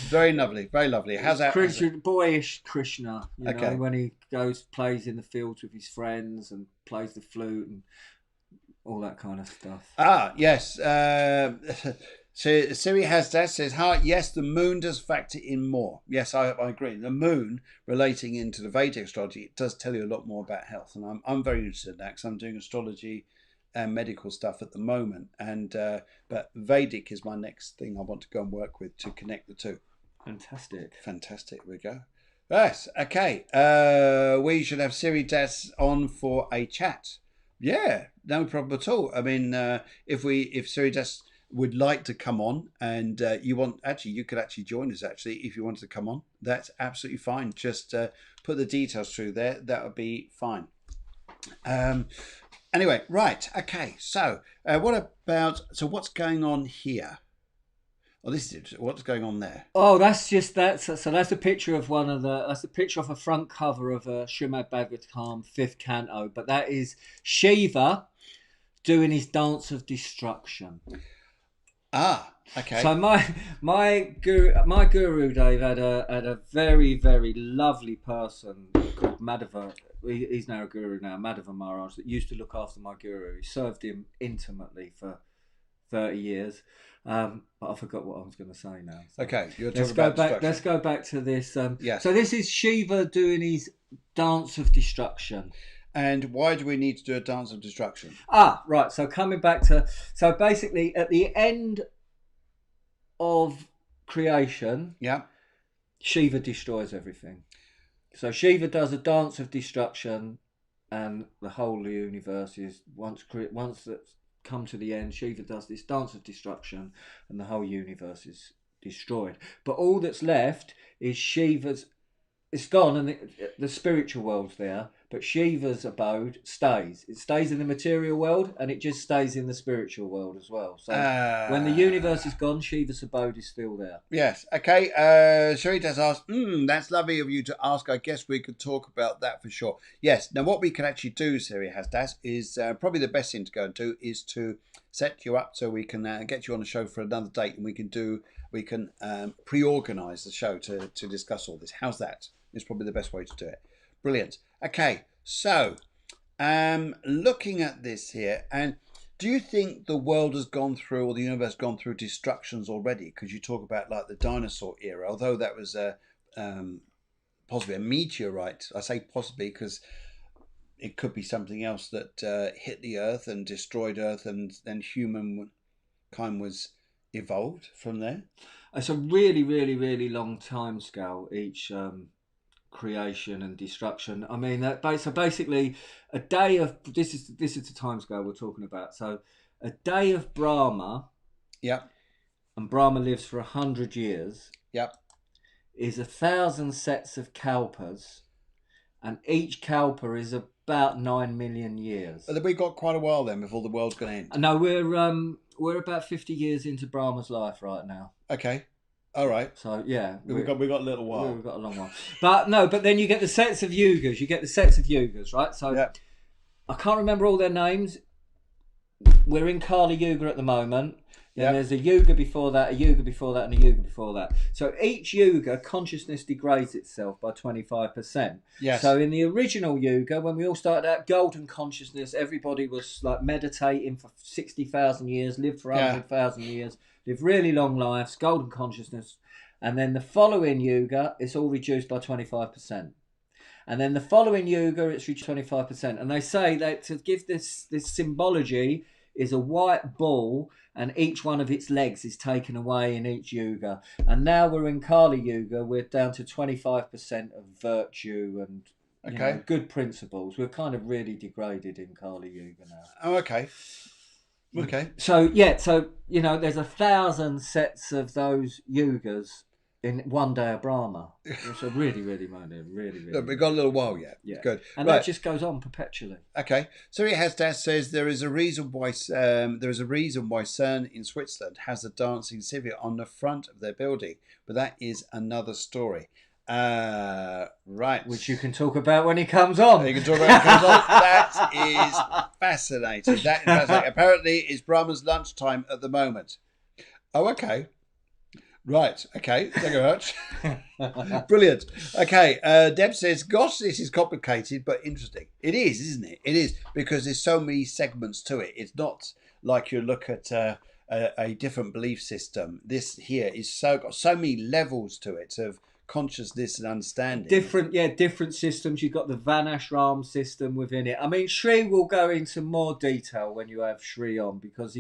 Very lovely. Very lovely. How's that? Boyish Krishna. You know, when he plays in the fields with his friends and plays the flute and all that kind of stuff. Yes. So Siri Hasdas says, "Hi, yes, the moon does factor in more." Yes, I agree. The moon, relating into the Vedic astrology, it does tell you a lot more about health, and I'm very interested in that because I'm doing astrology and medical stuff at the moment, and but Vedic is my next thing I want to go and work with to connect the two. Fantastic. There we go. Yes, okay. We should have Siri Das on for a chat. Yeah, no problem at all. I mean, if Siri Das would like to come on, and you could actually join us actually if you wanted to come on. That's absolutely fine. Just put the details through there. That would be fine. Anyway, right. Okay. So what's going on here? Oh, what's going on there? Oh, that's a picture of that's a picture of a front cover of a Srimad Bhagavatam 5th canto, but that is Shiva doing his dance of destruction. Ah, okay. So my guru Dave had a very, very lovely person called Madhava. He's now a guru now, Madhava Maharaj, that used to look after my guru. He served him intimately for 30 years. But I forgot what I was going to say now. So okay, let's go back to this. Yes. So this is Shiva doing his dance of destruction. And why do we need to do a dance of destruction? Right. So so basically at the end of creation, Shiva destroys everything. So Shiva does a dance of destruction, and the whole universe is once that's come to the end. Shiva does this dance of destruction, and the whole universe is destroyed. But all that's left is Shiva's. It's gone, and the spiritual world's there, but Shiva's abode stays. It stays in the material world, and it just stays in the spiritual world as well. So when the universe is gone, Shiva's abode is still there. Yes. Okay. Sherry does ask, that's lovely of you to ask. I guess we could talk about that for sure. Yes. Now, what we can actually do, Siri Hasdas, is probably the best thing to go and do is to set you up so we can get you on the show for another date, and we can pre-organise the show to discuss all this. How's that? It's probably the best way to do it. Brilliant. Okay, so looking at this here, and do you think the world has gone through, or the universe has gone through destructions already? Because you talk about like the dinosaur era, although that was possibly a meteorite. I say possibly because it could be something else that hit the Earth and destroyed Earth, and then humankind was evolved from there. It's a really, really, really long time scale, each creation and destruction. I mean, so basically a day of this is the time scale we're talking about. So a day of Brahma, and Brahma lives for 100 years, is 1,000 sets of kalpas, and each kalpa is about 9 million years. But we got quite a while then before the world's going to end. No, we're about 50 years into Brahma's life right now. Okay. All right. So yeah, we've got a little while. We've got a long while. But then you get the sets of yugas. Right? So I can't remember all their names. We're in Kali Yuga at the moment. Then there's a yuga before that, a yuga before that, and a yuga before that. So each yuga, consciousness degrades itself by 25%. Yes. So in the original yuga, when we all started out, golden consciousness, everybody was like meditating for 60,000 years, lived for 100,000 years, lived really long lives, golden consciousness. And then the following yuga, it's all reduced by 25%. And then the following yuga, it's reduced 25%. And they say that to give this symbology is a white ball, and each one of its legs is taken away in each yuga. And now we're in Kali Yuga, we're down to 25% of virtue and good principles. We're kind of really degraded in Kali Yuga now. Oh, okay. Okay. So, there's 1,000 sets of those yugas in one day of Brahma. It's a really, really, really. Look, we've got a little while yet. Yeah. Good. And that just goes on perpetually. Okay. Siri Hasdas says there is a reason why CERN in Switzerland has a dancing civet on the front of their building, but that is another story. Right. Which you can talk about when he comes on. You can talk about when he comes on. That is fascinating. Apparently, it's Brahma's lunchtime at the moment. Oh, okay. Right. Okay. Thank you very much. Brilliant. Okay. Deb says, gosh, this is complicated, but interesting. It is, isn't it? It is, because there's so many segments to it. It's not like you look at a different belief system. This here is got so many levels to it of consciousness and understanding. Different systems. You've got the Van Ashram system within it. I mean, Sri will go into more detail when you have Sri on, because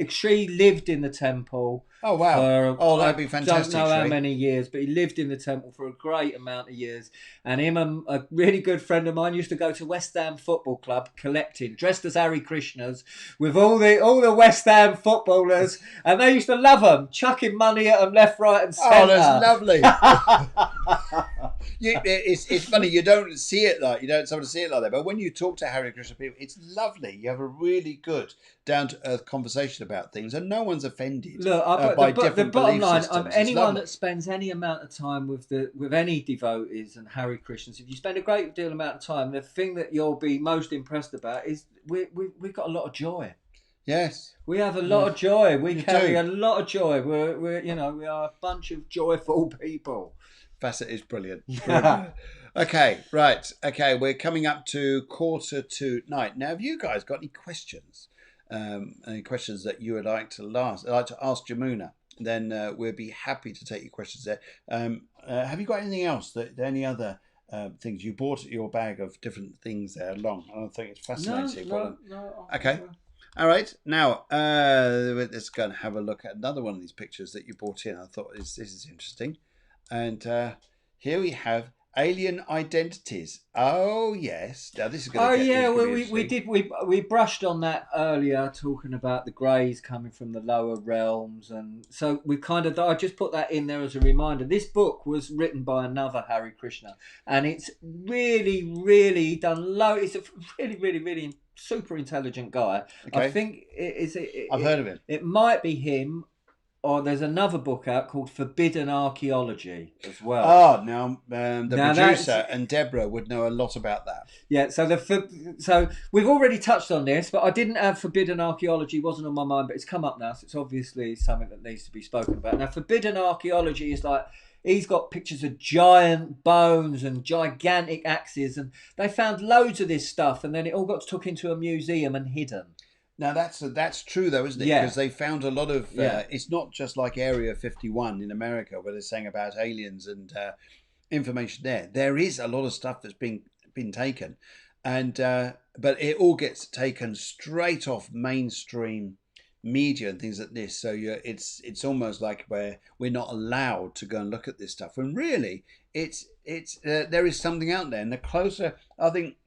Sri lived in the temple. Oh wow! That'd be fantastic. I don't know Sri. how many years, but he lived in the temple for a great amount of years. And him and a really good friend of mine used to go to West Ham Football Club collecting, dressed as Hare Krishnas, with all the West Ham footballers, and they used to love them, chucking money at them left, right, and centre. Oh, that's lovely. It's funny, you don't see it like that, but when you talk to Hare Krishna people, it's lovely. You have a really good down to earth conversation about things, and no one's offended. Look, by different the bottom line, systems. anyone that spends any amount of time with any devotees and Hare Krishnas, if you spend a great deal amount of time, the thing that you'll be most impressed about is we've got a lot of joy. Yes, we have a lot of joy. We carry a lot of joy. We are a bunch of joyful people. Facet is brilliant. Okay, right. Okay, we're coming up to 8:45. Now, have you guys got any questions? Any questions that you would like to ask Jamuna? Then we'll be happy to take your questions there. Have you got anything else? Any other things you bought? Your bag of different things there along. I think it's fascinating. No. Okay. All right. Now let's go and have a look at another one of these pictures that you brought in. I thought this is interesting. And here we have alien identities. Oh yes, now this is going to get we brushed on that earlier, talking about the greys coming from the lower realms, and so we I just put that in there as a reminder. This book was written by another Hare Krishna, and it's really done It's a really super intelligent guy. Okay. I think I've heard of him. It might be him. Or there's another book out called Forbidden Archaeology as well. Oh, now the producer and Deborah would know a lot about that. Yeah, so we've already touched on this, but I didn't have Forbidden Archaeology, wasn't on my mind, but it's come up now, so it's obviously something that needs to be spoken about. Now, Forbidden Archaeology is like, he's got pictures of giant bones and gigantic axes, and they found loads of this stuff, and then it all got took into a museum and hidden. Now that's true though, isn't it? Yeah. Because they found a lot of. It's not just like Area 51 in America where they're saying about aliens and information there. There is a lot of stuff that's been taken, and but it all gets taken straight off mainstream media and things like this. So it's almost like we're not allowed to go and look at this stuff. And really, it's there is something out there. And the closer, I think,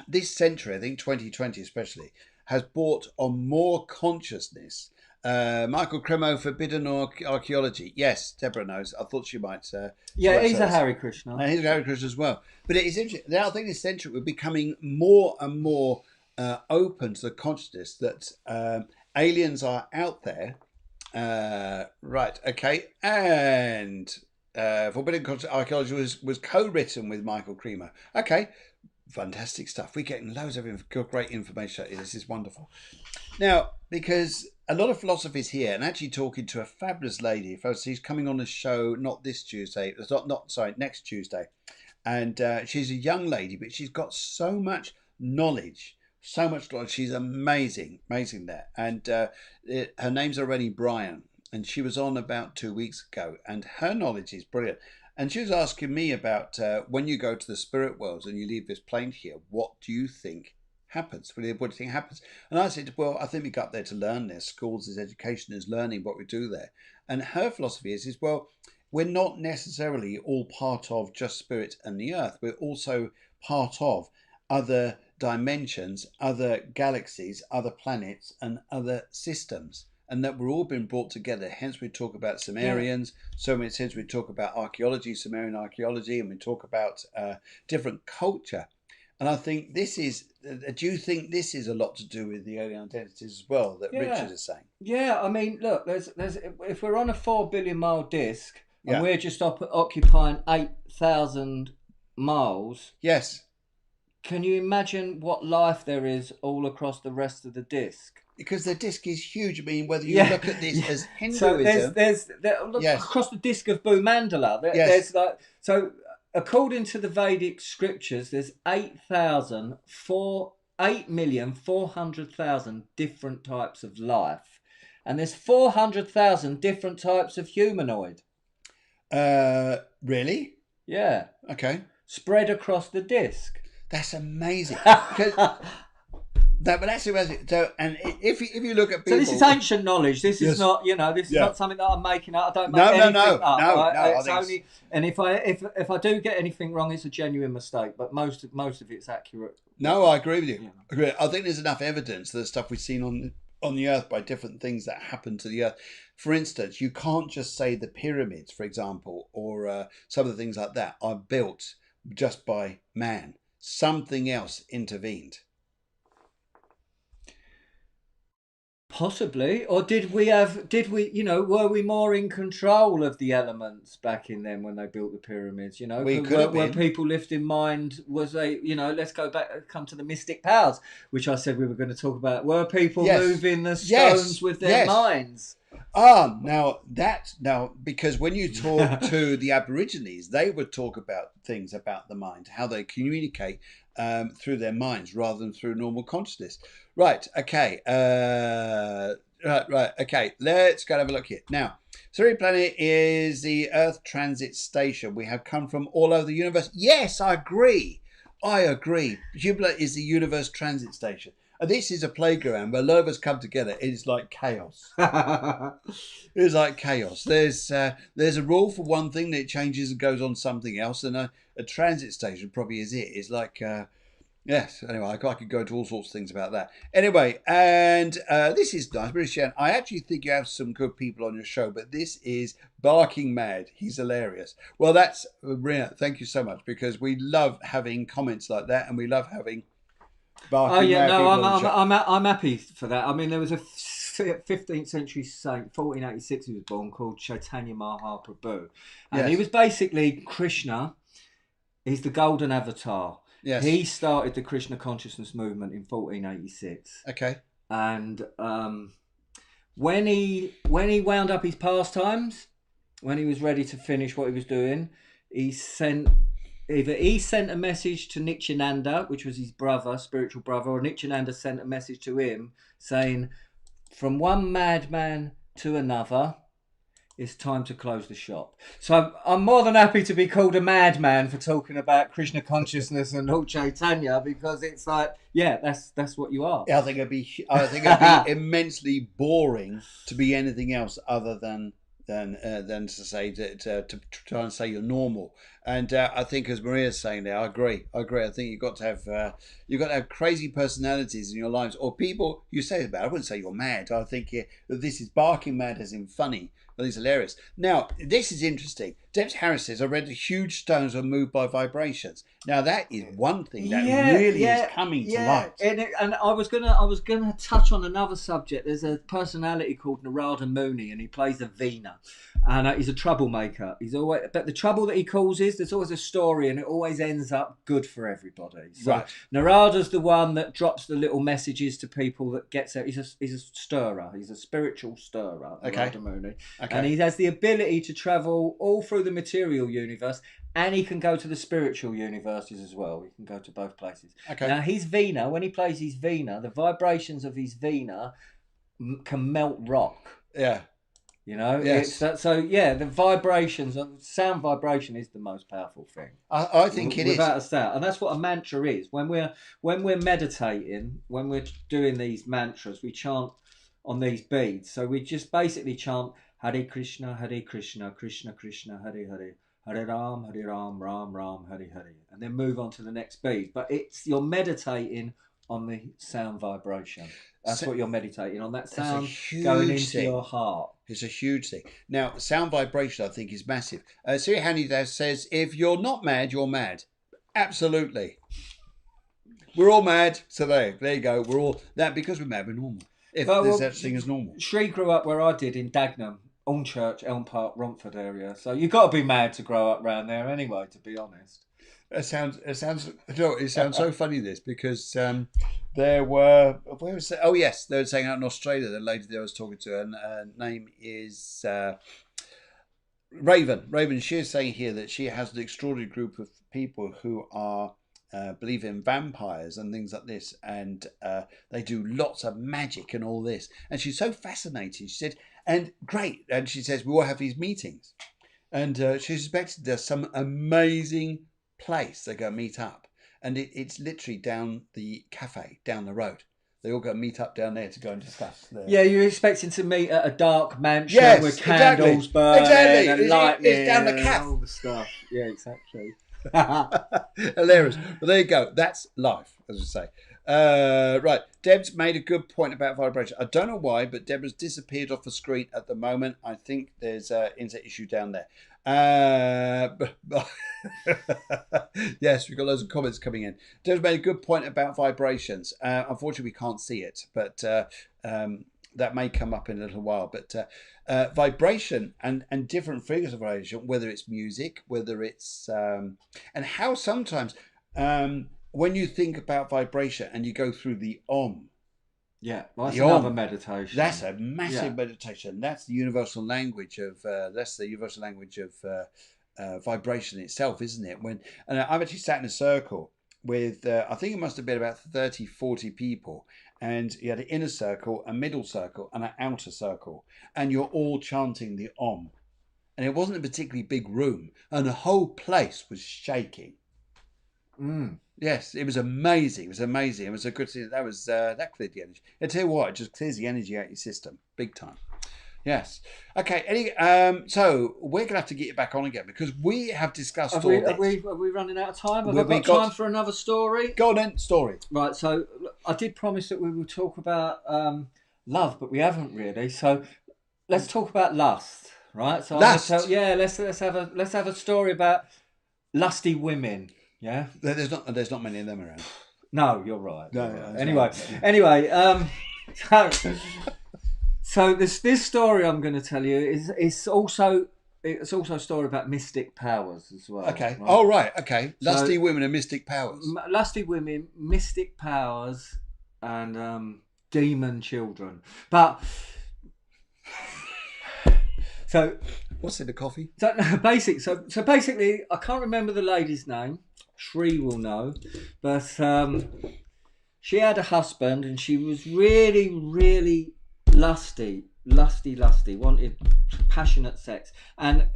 this century, I think 2020 especially, has brought on more consciousness. Michael Cremo, Forbidden Archaeology. Yes, Deborah knows. I thought she might. He's a Hare Krishna. He's a Hare Krishna as well. But it is interesting. I think this century we're becoming more and more open to the consciousness that aliens are out there. Right, okay. And Forbidden Archaeology was co-written with Michael Cremo. Okay. Fantastic stuff. We're getting loads of great information. This is wonderful. Now, because a lot of philosophy is here, and actually talking to a fabulous lady. She's coming on the show not this Tuesday, next Tuesday, and she's a young lady, but she's got so much knowledge. She's amazing there. And her name's already Brian, and she was on about 2 weeks ago, and her knowledge is brilliant. And she was asking me about when you go to the spirit worlds and you leave this plane here, what do you think happens? What do you think happens? And I said, well, I think we got there to learn. There's schools, there's education, there's learning what we do there. And her philosophy is well, we're not necessarily all part of just spirit and the earth. We're also part of other dimensions, other galaxies, other planets, and other systems. And that we're all been brought together. Hence, we talk about Sumerians. So many times we talk about archaeology, Sumerian archaeology, and we talk about different culture. And I think this is. Do you think this is a lot to do with the alien identities as well that Richard is saying? Yeah, I mean, look, there's if we're on a 4 billion mile disk and we're just occupying 8,000 miles. Yes. Can you imagine what life there is all across the rest of the disk? Because the disc is huge. I mean, whether you look at this as So Hinduism, there's across the disc of Bhumandala. There's according to the Vedic scriptures, there's 8,400,000 different types of life. and there's 400,000 different types of humanoid. Really? Yeah. Okay. Spread across the disc. That's amazing. But that's amazing. So, and if you look at people, so this is ancient knowledge. This Yes. is not, this is Yeah. not something that I'm making up. I don't No, make no, anything no. up. No, right? no, I It's think only, and if I do get anything wrong, it's a genuine mistake. But most of it's accurate. No, I agree with you. Yeah. Agree. I think there's enough evidence that the stuff we've seen on the Earth by different things that happen to the Earth. For instance, you can't just say the pyramids, for example, or some of the things like that are built just by man. Something else intervened. Possibly, or did we, were we more in control of the elements back in then when they built the pyramids? We could have were been. people left in mind, was they, let's come to the mystic powers, which I said we were going to talk about. Were people Yes. moving the stones Yes. with their Yes. minds? Now because when you talk to the Aborigines, they would talk about things about the mind, how they communicate through their minds rather than through normal consciousness. Right. Okay. Right. Okay. Let's go and have a look here. Now, Surrey Planet is the Earth Transit Station. We have come from all over the universe. Yes, I agree. Jupiter is the Universe Transit Station. And this is a playground where a lot of us come together. It is like chaos. It's like chaos. There's a rule for one thing that changes and goes on something else, and a transit station probably is it. It's like yes. Anyway, I could go into all sorts of things about that. Anyway, and this is nice, British. I actually think you have some good people on your show, but this is barking mad. He's hilarious. Well, that's Rina. Thank you so much, because we love having comments like that, and we love having. Oh yeah, no, I'm happy for that. I mean, there was a 15th century saint, 1486 he was born, called Chaitanya Mahaprabhu, and Yes. he was basically Krishna. He's the golden avatar. Yes. He started the Krishna consciousness movement in 1486. Okay. And when he wound up his pastimes, when he was ready to finish what he was doing, he sent a message to Nityananda, which was his brother, spiritual brother, or Nityananda sent a message to him saying, from one madman to another, it's time to close the shop. So I'm more than happy to be called a madman for talking about Krishna consciousness and Lord Chaitanya, because it's like, yeah, that's what you are. I think it'd be immensely boring to be anything else other than to say to try and say you're normal. And I think, as Maria's saying there, I agree. I think you've got to have crazy personalities in your lives, or people you say about. I wouldn't say you're mad. I think that this is barking mad as in funny. But it's hilarious. Now, this is interesting. Debs Harris says, I read that huge stones are moved by vibrations. Now, that is one thing that really is coming to light. And I was gonna touch on another subject. There's a personality called Narada Muni, and he plays the Veena, and he's a troublemaker. But the trouble that he causes, there's always a story, and it always ends up good for everybody. So right. Narada's the one that drops the little messages to people that gets out. He's a stirrer. He's a spiritual stirrer. Narada Muni. Okay. And he has the ability to travel all through the material universe, and he can go to the spiritual universes as well. He can go to both places. Okay. Now, his Veena, when he plays his Veena, the vibrations of his Veena can melt rock. Yeah. Yes. The vibrations, sound vibration is the most powerful thing. I think it is. Without a doubt. And that's what a mantra is. When we're meditating, when we're doing these mantras, we chant on these beads. So we just basically chant Hare Krishna, Krishna Krishna, Hare Hare, Hare Ram, Ram Ram, Hare Hare, and then move on to the next beat. But you're meditating on the sound vibration. That's what you're meditating on. That sound going into your heart. It's a huge thing. Now, sound vibration, I think, is massive. Siri Handy says, if you're not mad, you're mad. Absolutely. We're all mad. So there you go. We're all that because we're mad. We're normal. If there's such thing as normal. Shree grew up where I did in Dagenham, Church, Elm Park, Romford area. So you've got to be mad to grow up around there anyway, to be honest. It sounds so funny, this, because there were, where was it? Oh yes, they were saying out in Australia, the lady that I was talking to, and her name is Raven. She is saying here that she has an extraordinary group of people who are believe in vampires and things like this, and they do lots of magic and all this. And she's so fascinated. She said, and great. And she says, we all have these meetings. And she suspected there's some amazing place they go meet up. And it's literally down the cafe, down the road. They all go meet up down there to go and discuss. Yeah, you're expecting to meet at a dark mansion with candles burning and lightning. It's down the cafe. All the stuff. Yeah, exactly. Hilarious. Well, there you go. That's life, as I say. Right. Deb's made a good point about vibration. I don't know why, but Deborah's disappeared off the screen at the moment. I think there's an internet issue down there. Yes, we've got loads of comments coming in. Deborah's made a good point about vibrations. Unfortunately, we can't see it, but that may come up in a little while. But vibration and different figures of vibration, whether it's music, whether it's and how sometimes when you think about vibration and you go through the Om. Yeah, well, that's another meditation. That's a massive meditation. That's the universal language of vibration itself, isn't it? And I've actually sat in a circle with I think it must have been about 30, 40 people, and you had an inner circle, a middle circle, and an outer circle, and you're all chanting the Om, and it wasn't a particularly big room, and the whole place was shaking. Yes, it was amazing. It was amazing. It was a good thing. That cleared the energy. I tell you what, it just clears the energy out of your system, big time. Yes. Okay. So we're gonna have to get you back on again because we have discussed all this. Are we running out of time? Have we got time for another story? Go on then, story. Right. So I did promise that we would talk about love, but we haven't really. So let's talk about lust. Right. So lust. Let's have a story about lusty women. Yeah, there's not many of them around. No, you're right. No, right. Anyway, so this story I'm going to tell you is also a story about mystic powers as well. Okay. Right? Oh right. Okay. Lusty women and mystic powers. Lusty women, mystic powers, and demon children. But so what's in the coffee? So basically, I can't remember the lady's name. Shri will know, but she had a husband and she was really, really lusty, wanted passionate sex. And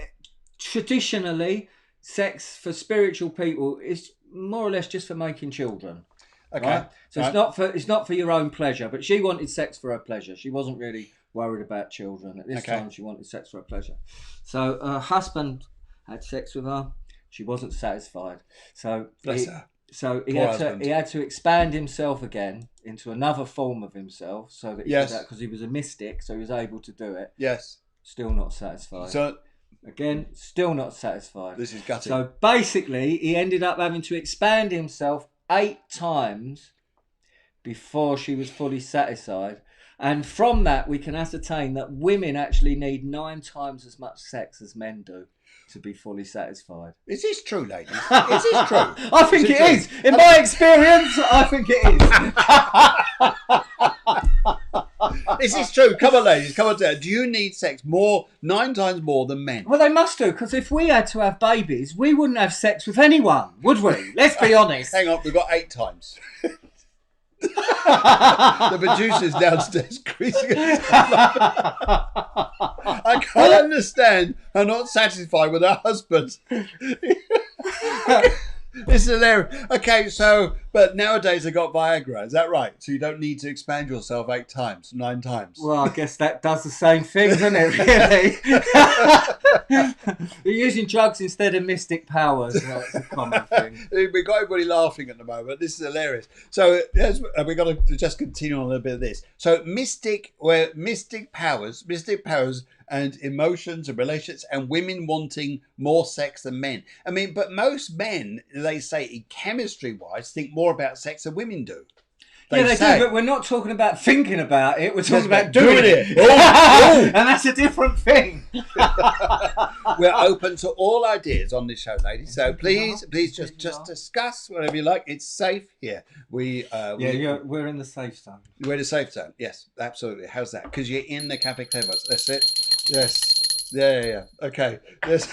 traditionally, sex for spiritual people is more or less just for making children. Okay, right? So it's not for your own pleasure, but she wanted sex for her pleasure. She wasn't really worried about children at this time. She wanted sex for her pleasure. So her husband had sex with her. She wasn't satisfied, so he had to expand himself again into another form of himself, so that because he was a mystic, so he was able to do it. Yes, still not satisfied. So again, still not satisfied. This is gutting. So basically, he ended up having to expand himself 8 times before she was fully satisfied. And from that, we can ascertain that women actually need 9 times as much sex as men do to be fully satisfied. Is this true, ladies? Is this true? I think it is. In my experience, I think it is. Is this true? Come on, ladies. Come on, do you need sex 9 times more than men? Well, they must do, because if we had to have babies, we wouldn't have sex with anyone, would we? Let's be honest. Hang on, we've got 8 times. The producer's downstairs creasing herself. I can't understand her not satisfied with her husband. This is hilarious. Okay, but nowadays they got Viagra, is that right? So you don't need to expand yourself 8 times, 9 times. Well, I guess that does the same thing, doesn't it, really? You're using drugs instead of mystic powers. That's a common thing. We've got everybody laughing at the moment. This is hilarious. So we've got to just continue on a little bit of this. So mystic powers and emotions and relationships and women wanting more sex than men. I mean, but most men, they say, chemistry-wise, think more about sex than women do. They do, but we're not talking about thinking about it. We're talking about doing it. And that's a different thing. We're open to all ideas on this show, ladies. So please just discuss whatever you like. It's safe here. We're in the safe zone. We're in the safe zone. Yes, absolutely. How's that? Because you're in the Cafe Clairvoyance. That's it. Yes. Yeah. Okay. Yes.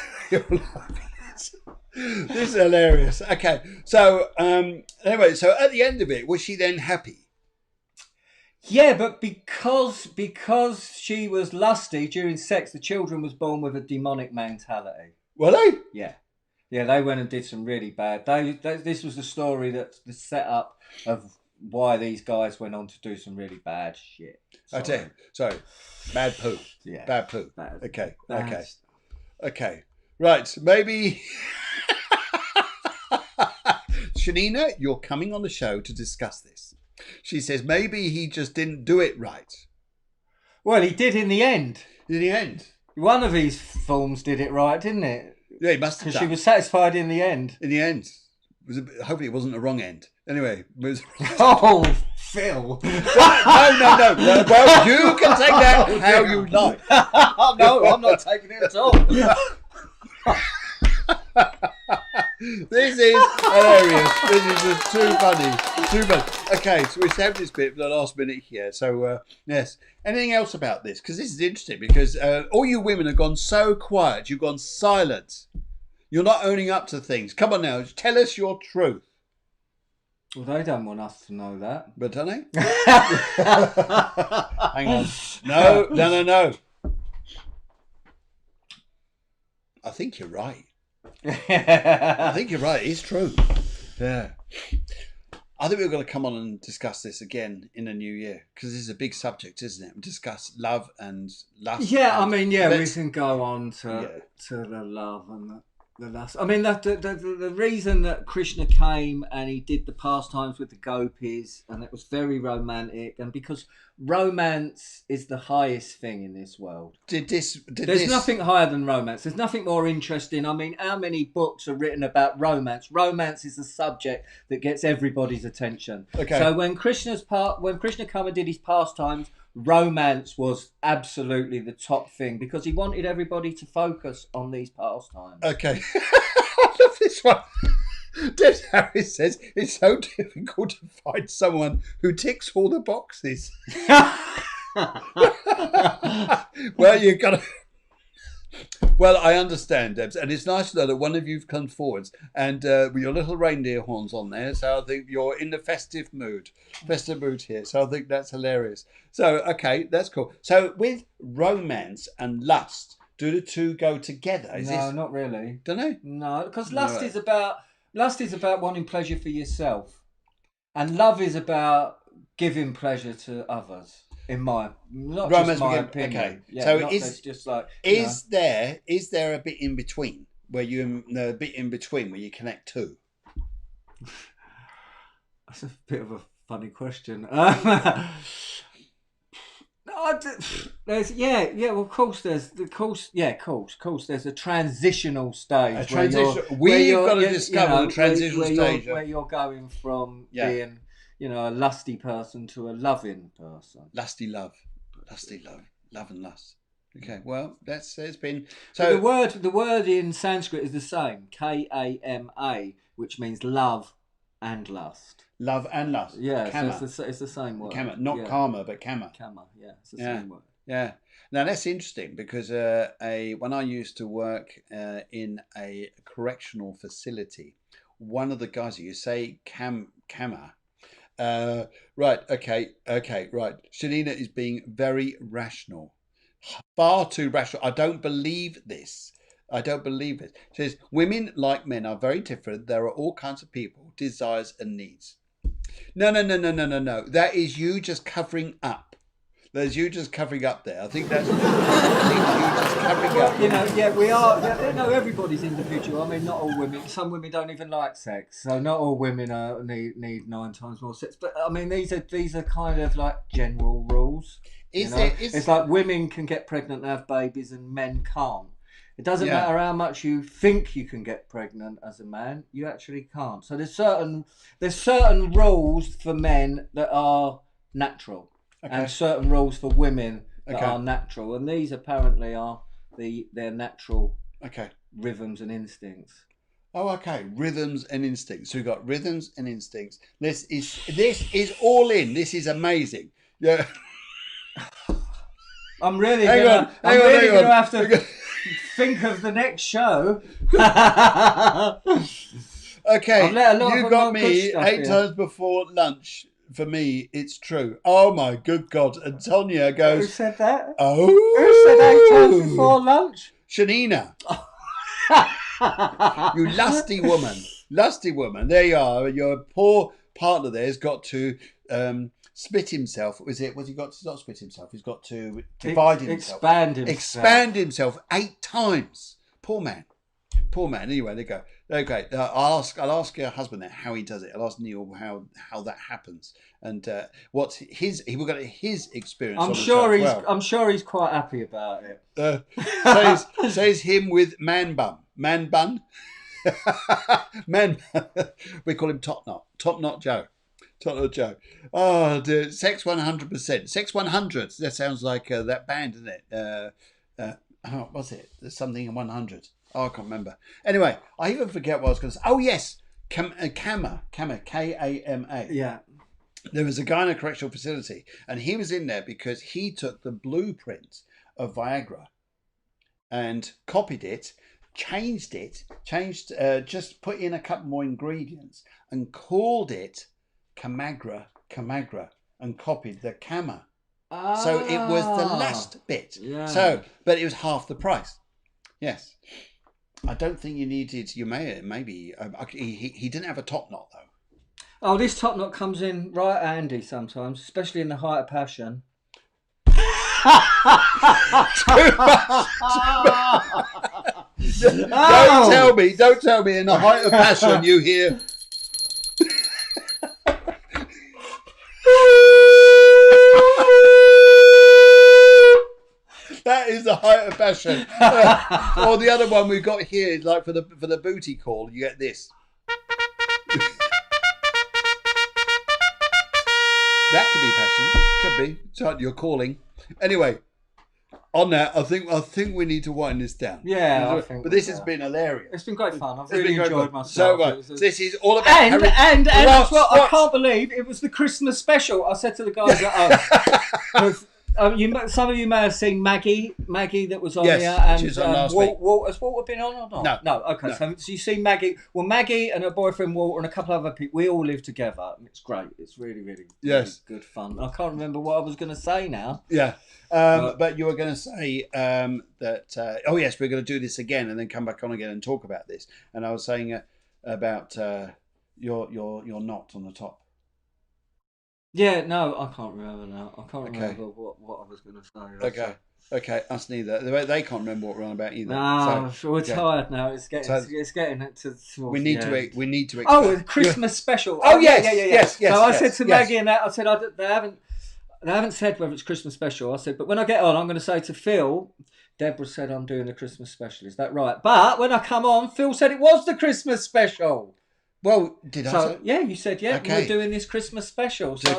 This is hilarious. Okay, so anyway, so at the end of it, was she then happy? Yeah, but because she was lusty during sex, the children was born with a demonic mentality. Were they? Yeah. Yeah, they went and did some really bad. This was the story that's the setup of why these guys went on to do some really bad shit. Sorry. Bad poo. Yeah. Bad poo. Bad. Okay. Bad Okay. stuff. Okay. Right. Maybe. Shanina, you're coming on the show to discuss this. She says maybe he just didn't do it right. Well, he did in the end. In the end. One of these forms did it right, didn't it? Yeah, he must have Because done. she was satisfied in the end. In the end. Hopefully it wasn't the wrong end. Anyway. Oh, Phil. No. Well, you can take that how you like. No, I'm not taking it at all. This is hilarious. This is just too funny. Too funny. Okay, so we saved this bit for the last minute here. So, yes. Anything else about this? Because this is interesting because all you women have gone so quiet. You've gone silent. You're not owning up to things. Come on now. Tell us your truth. Well, they don't want us to know that. But don't they? Hang on. No. I think you're right. I think you're right. It's true. Yeah. I think we're going to come on and discuss this again in the new year because this is a big subject, isn't it? We discuss love and lust. Yeah, and I mean, yeah, we can go on to the love and the lust. I mean, the reason that Krishna came and he did the pastimes with the gopis, and it was very romantic, and because romance is the highest thing in this world. There's nothing higher than romance. There's nothing more interesting. I mean, how many books are written about romance? Romance is the subject that gets everybody's attention. Okay. So when Krishna came and did his pastimes, romance was absolutely the top thing because he wanted everybody to focus on these pastimes. Okay. I love this one. Des Harris says it's so difficult to find someone who ticks all the boxes. Well, you've got to. Well, I understand, Debs, and it's nice to know that one of you've come forwards and with your little reindeer horns on there. So I think you're in the festive mood here. So I think that's hilarious. So okay, that's cool. So with romance and lust, do the two go together? Not really. Don't know. No, because lust is about wanting pleasure for yourself, and love is about giving pleasure to others. In my just my opinion. Okay. Yeah, so is there a bit in between where you connect two? That's a bit of a funny question. There's well, of course there's there's a transitional stage. We've got to discover the transitional stage where you're going from being a lusty person to a loving person. Lusty love, love and lust. Okay, well it's been so the word in Sanskrit is the same, Kama, which means love and lust. Love and lust. Yeah, so it's the same word. Kama, not karma, but kama. Kama, yeah, it's the same word. Yeah. Now that's interesting because when I used to work in a correctional facility, one of the guys, you say kama. Right. Okay. Right. Shanina is being very rational, far too rational. I don't believe this. She says women, like men, are very different. There are all kinds of people, desires and needs. No. That is you just covering up. There's you just covering up there. I think that's you just covering up. We are. No, everybody's individual. I mean, not all women. Some women don't even like sex, so not all women need 9 times more sex. But I mean, these are kind of like general rules. It's like women can get pregnant and have babies, and men can't. It doesn't matter how much you think you can get pregnant as a man, you actually can't. So there's certain rules for men that are natural. Okay. And certain rules for women that are natural, and these apparently are their natural rhythms and instincts. Oh, okay, rhythms and instincts. So we've got rhythms and instincts. This is all in. This is amazing. Yeah. I'm really gonna have to. think of the next show. Okay, I've let a lot you of got good me stuff 8 here. times before lunch. For me, it's true. Oh my good God. And Tonya Who goes, said that? oh. Who said 8 times before lunch? Shanina, you lusty woman. Lusty woman. There you are. Your poor partner there has got to split himself. Was he got to not split himself? He's got to divide himself. Expand himself 8 times. Poor man. Poor man. Anyway, there you go. Okay, I'll ask your husband there how he does it. I'll ask Neil how that happens and what's his. He will get his experience. I'm sure he's quite happy about it. Says him with man bun. Man. We call him Top Knot Joe. Top Knot Joe. Oh, dear. Sex 100%. Sex 100. That sounds like that band, doesn't it? What's it? There's something in 100. Oh, I can't remember. Anyway, I even forget what I was going to say. Oh, yes. Kama, Kama. Yeah. There was a guy in a correctional facility, and he was in there because he took the blueprint of Viagra and copied it, just put in a couple more ingredients and called it Camagra, and copied the Kama. So it was the last bit. Yeah. But it was half the price. Yes. I don't think you needed. You maybe. He didn't have a top knot though. Oh, this top knot comes in right handy sometimes, especially in the height of passion. Don't tell me. In the height of passion, you hear. That is the height of passion. Or the other one we've got here is like for the booty call, you get this. That could be passion. Could be. It's like you're calling. Anyway, on that, I think we need to wind this down. Yeah, but this has been hilarious. It's been great fun. I've really enjoyed myself. So this is all about and as well, I can't believe it was the Christmas special. I said to the guys at home. Some of you may have seen Maggie that was on here, and she was on last week. Has Walter been on or not? No. Okay, no. So you see Maggie. Well, Maggie and her boyfriend Walter and a couple of other people. We all live together. It's great. It's really, really, really good fun. I can't remember what I was going to say now. Yeah, but you were going to say that. Oh yes, we're going to do this again and then come back on again and talk about this. And I was saying about your knot on the top. Yeah, no, I can't remember now. I can't remember what I was going to say. Okay, us neither. They can't remember what we're on about either. No, we're tired now. It's getting to. We need to. Oh, the Christmas special. Oh yes. So I said to Maggie and that, I said they haven't said whether it's Christmas special. I said, but when I get on, I'm going to say to Phil. Deborah said I'm doing the Christmas special. Is that right? But when I come on, Phil said it was the Christmas special. Well, did I say? Yeah, you said, we're doing this Christmas special. So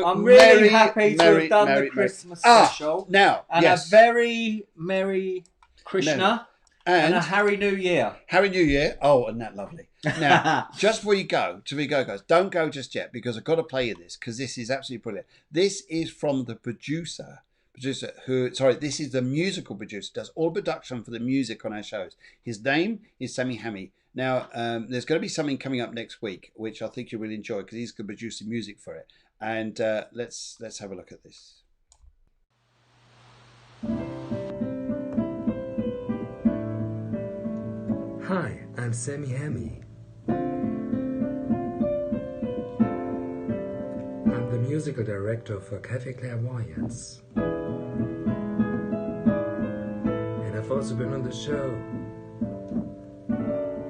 I'm really happy to have done the Christmas special. Now, and a very Merry Krishna and a Happy New Year. Happy New Year. Oh, isn't that lovely? Now, just before you go, guys, don't go just yet because I've got to play you this because this is absolutely brilliant. This is from the producer this is the musical producer, does all production for the music on our shows. His name is Sammy Hammy. Now, there's going to be something coming up next week, which I think you'll really enjoy because he's going to produce the music for it. And let's have a look at this. Hi, I'm Sammy Hammy. I'm the musical director for Cafe Clairvoyance. And I've also been on the show.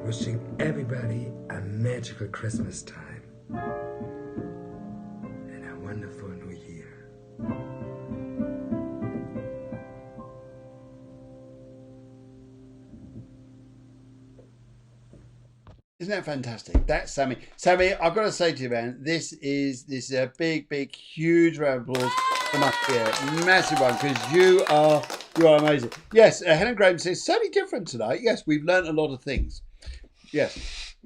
Wishing everybody a magical Christmas time and a wonderful New Year. Isn't that fantastic? That's Sammy. Sammy, I've got to say to you, man, this is a big, huge round of applause from us here. Massive one, because you are amazing. Yes, Helen Graham says, certainly different tonight. Yes, we've learned a lot of things. Yes.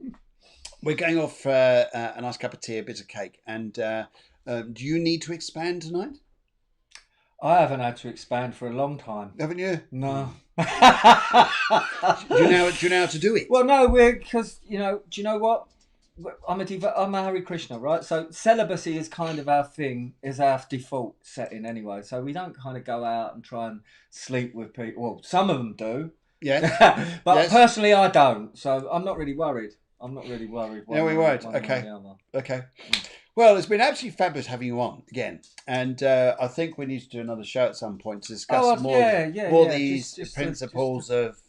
We're going off for a nice cup of tea, a bit of cake. And do you need to expand tonight? I haven't had to expand for a long time. Haven't you? No. Do you know how to do it? Well, no, because do you know what? I'm a Hare Krishna, right? So celibacy is kind of our thing, is our default setting anyway. So we don't kind of go out and try and sleep with people. Well, some of them do. Yes. But Yes. personally, I don't. So I'm not really worried. Yeah, we won't. Okay. Okay. Well, it's been absolutely fabulous having you on again, and I think we need to do another show at some point to discuss more these principles of.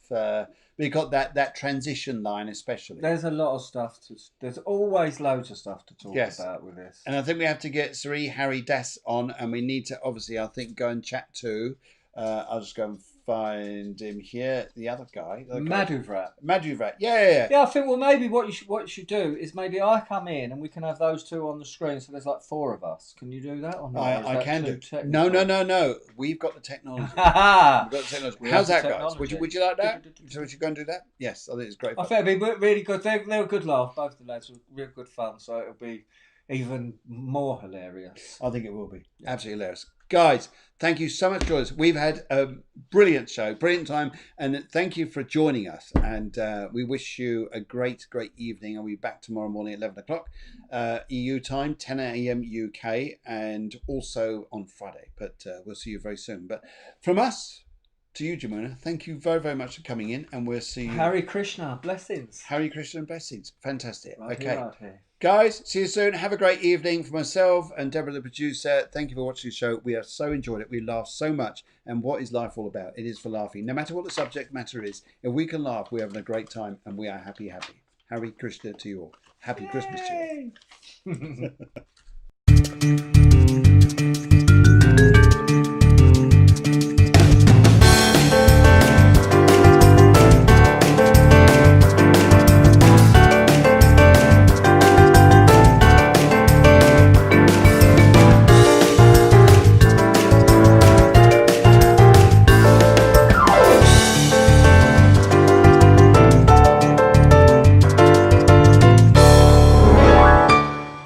We got that transition line, especially. There's a lot of stuff. There's always loads of stuff to talk about with this. And I think we have to get Sri Hari Das on, and we need to obviously, I think, go and chat to. I'll just go and find him here. The other guy, Madhuvrat. Yeah. I think maybe what you should do is maybe I come in and we can have those two on the screen. So there's like 4 of us. Can you do that or not? I can do. No. We've got the technology. How's that, guys? Would you like that? So we should go and do that. Yes, I think it's great. I think it'd be really good. They're a good laugh. Both the lads were real good fun. So it'll be even more hilarious. I think it will be absolutely hilarious. Guys, thank you so much for joining us. We've had a brilliant show, brilliant time, and thank you for joining us. And we wish you a great evening. I'll be back tomorrow morning at 11 o'clock EU time, 10 a.m. UK, and also on Friday. But we'll see you very soon. But from us to you, Jamuna, thank you very, very much for coming in, and we'll see you. Hare Krishna, blessings. Hare Krishna, blessings. Fantastic. Right okay. Here. Guys, see you soon. Have a great evening. For myself and Deborah, the producer, thank you for watching the show. We have so enjoyed it. We laughed so much. And what is life all about? It is for laughing. No matter what the subject matter is, if we can laugh, we're having a great time and we are happy. Hare Krishna to you all. Happy Christmas to you all.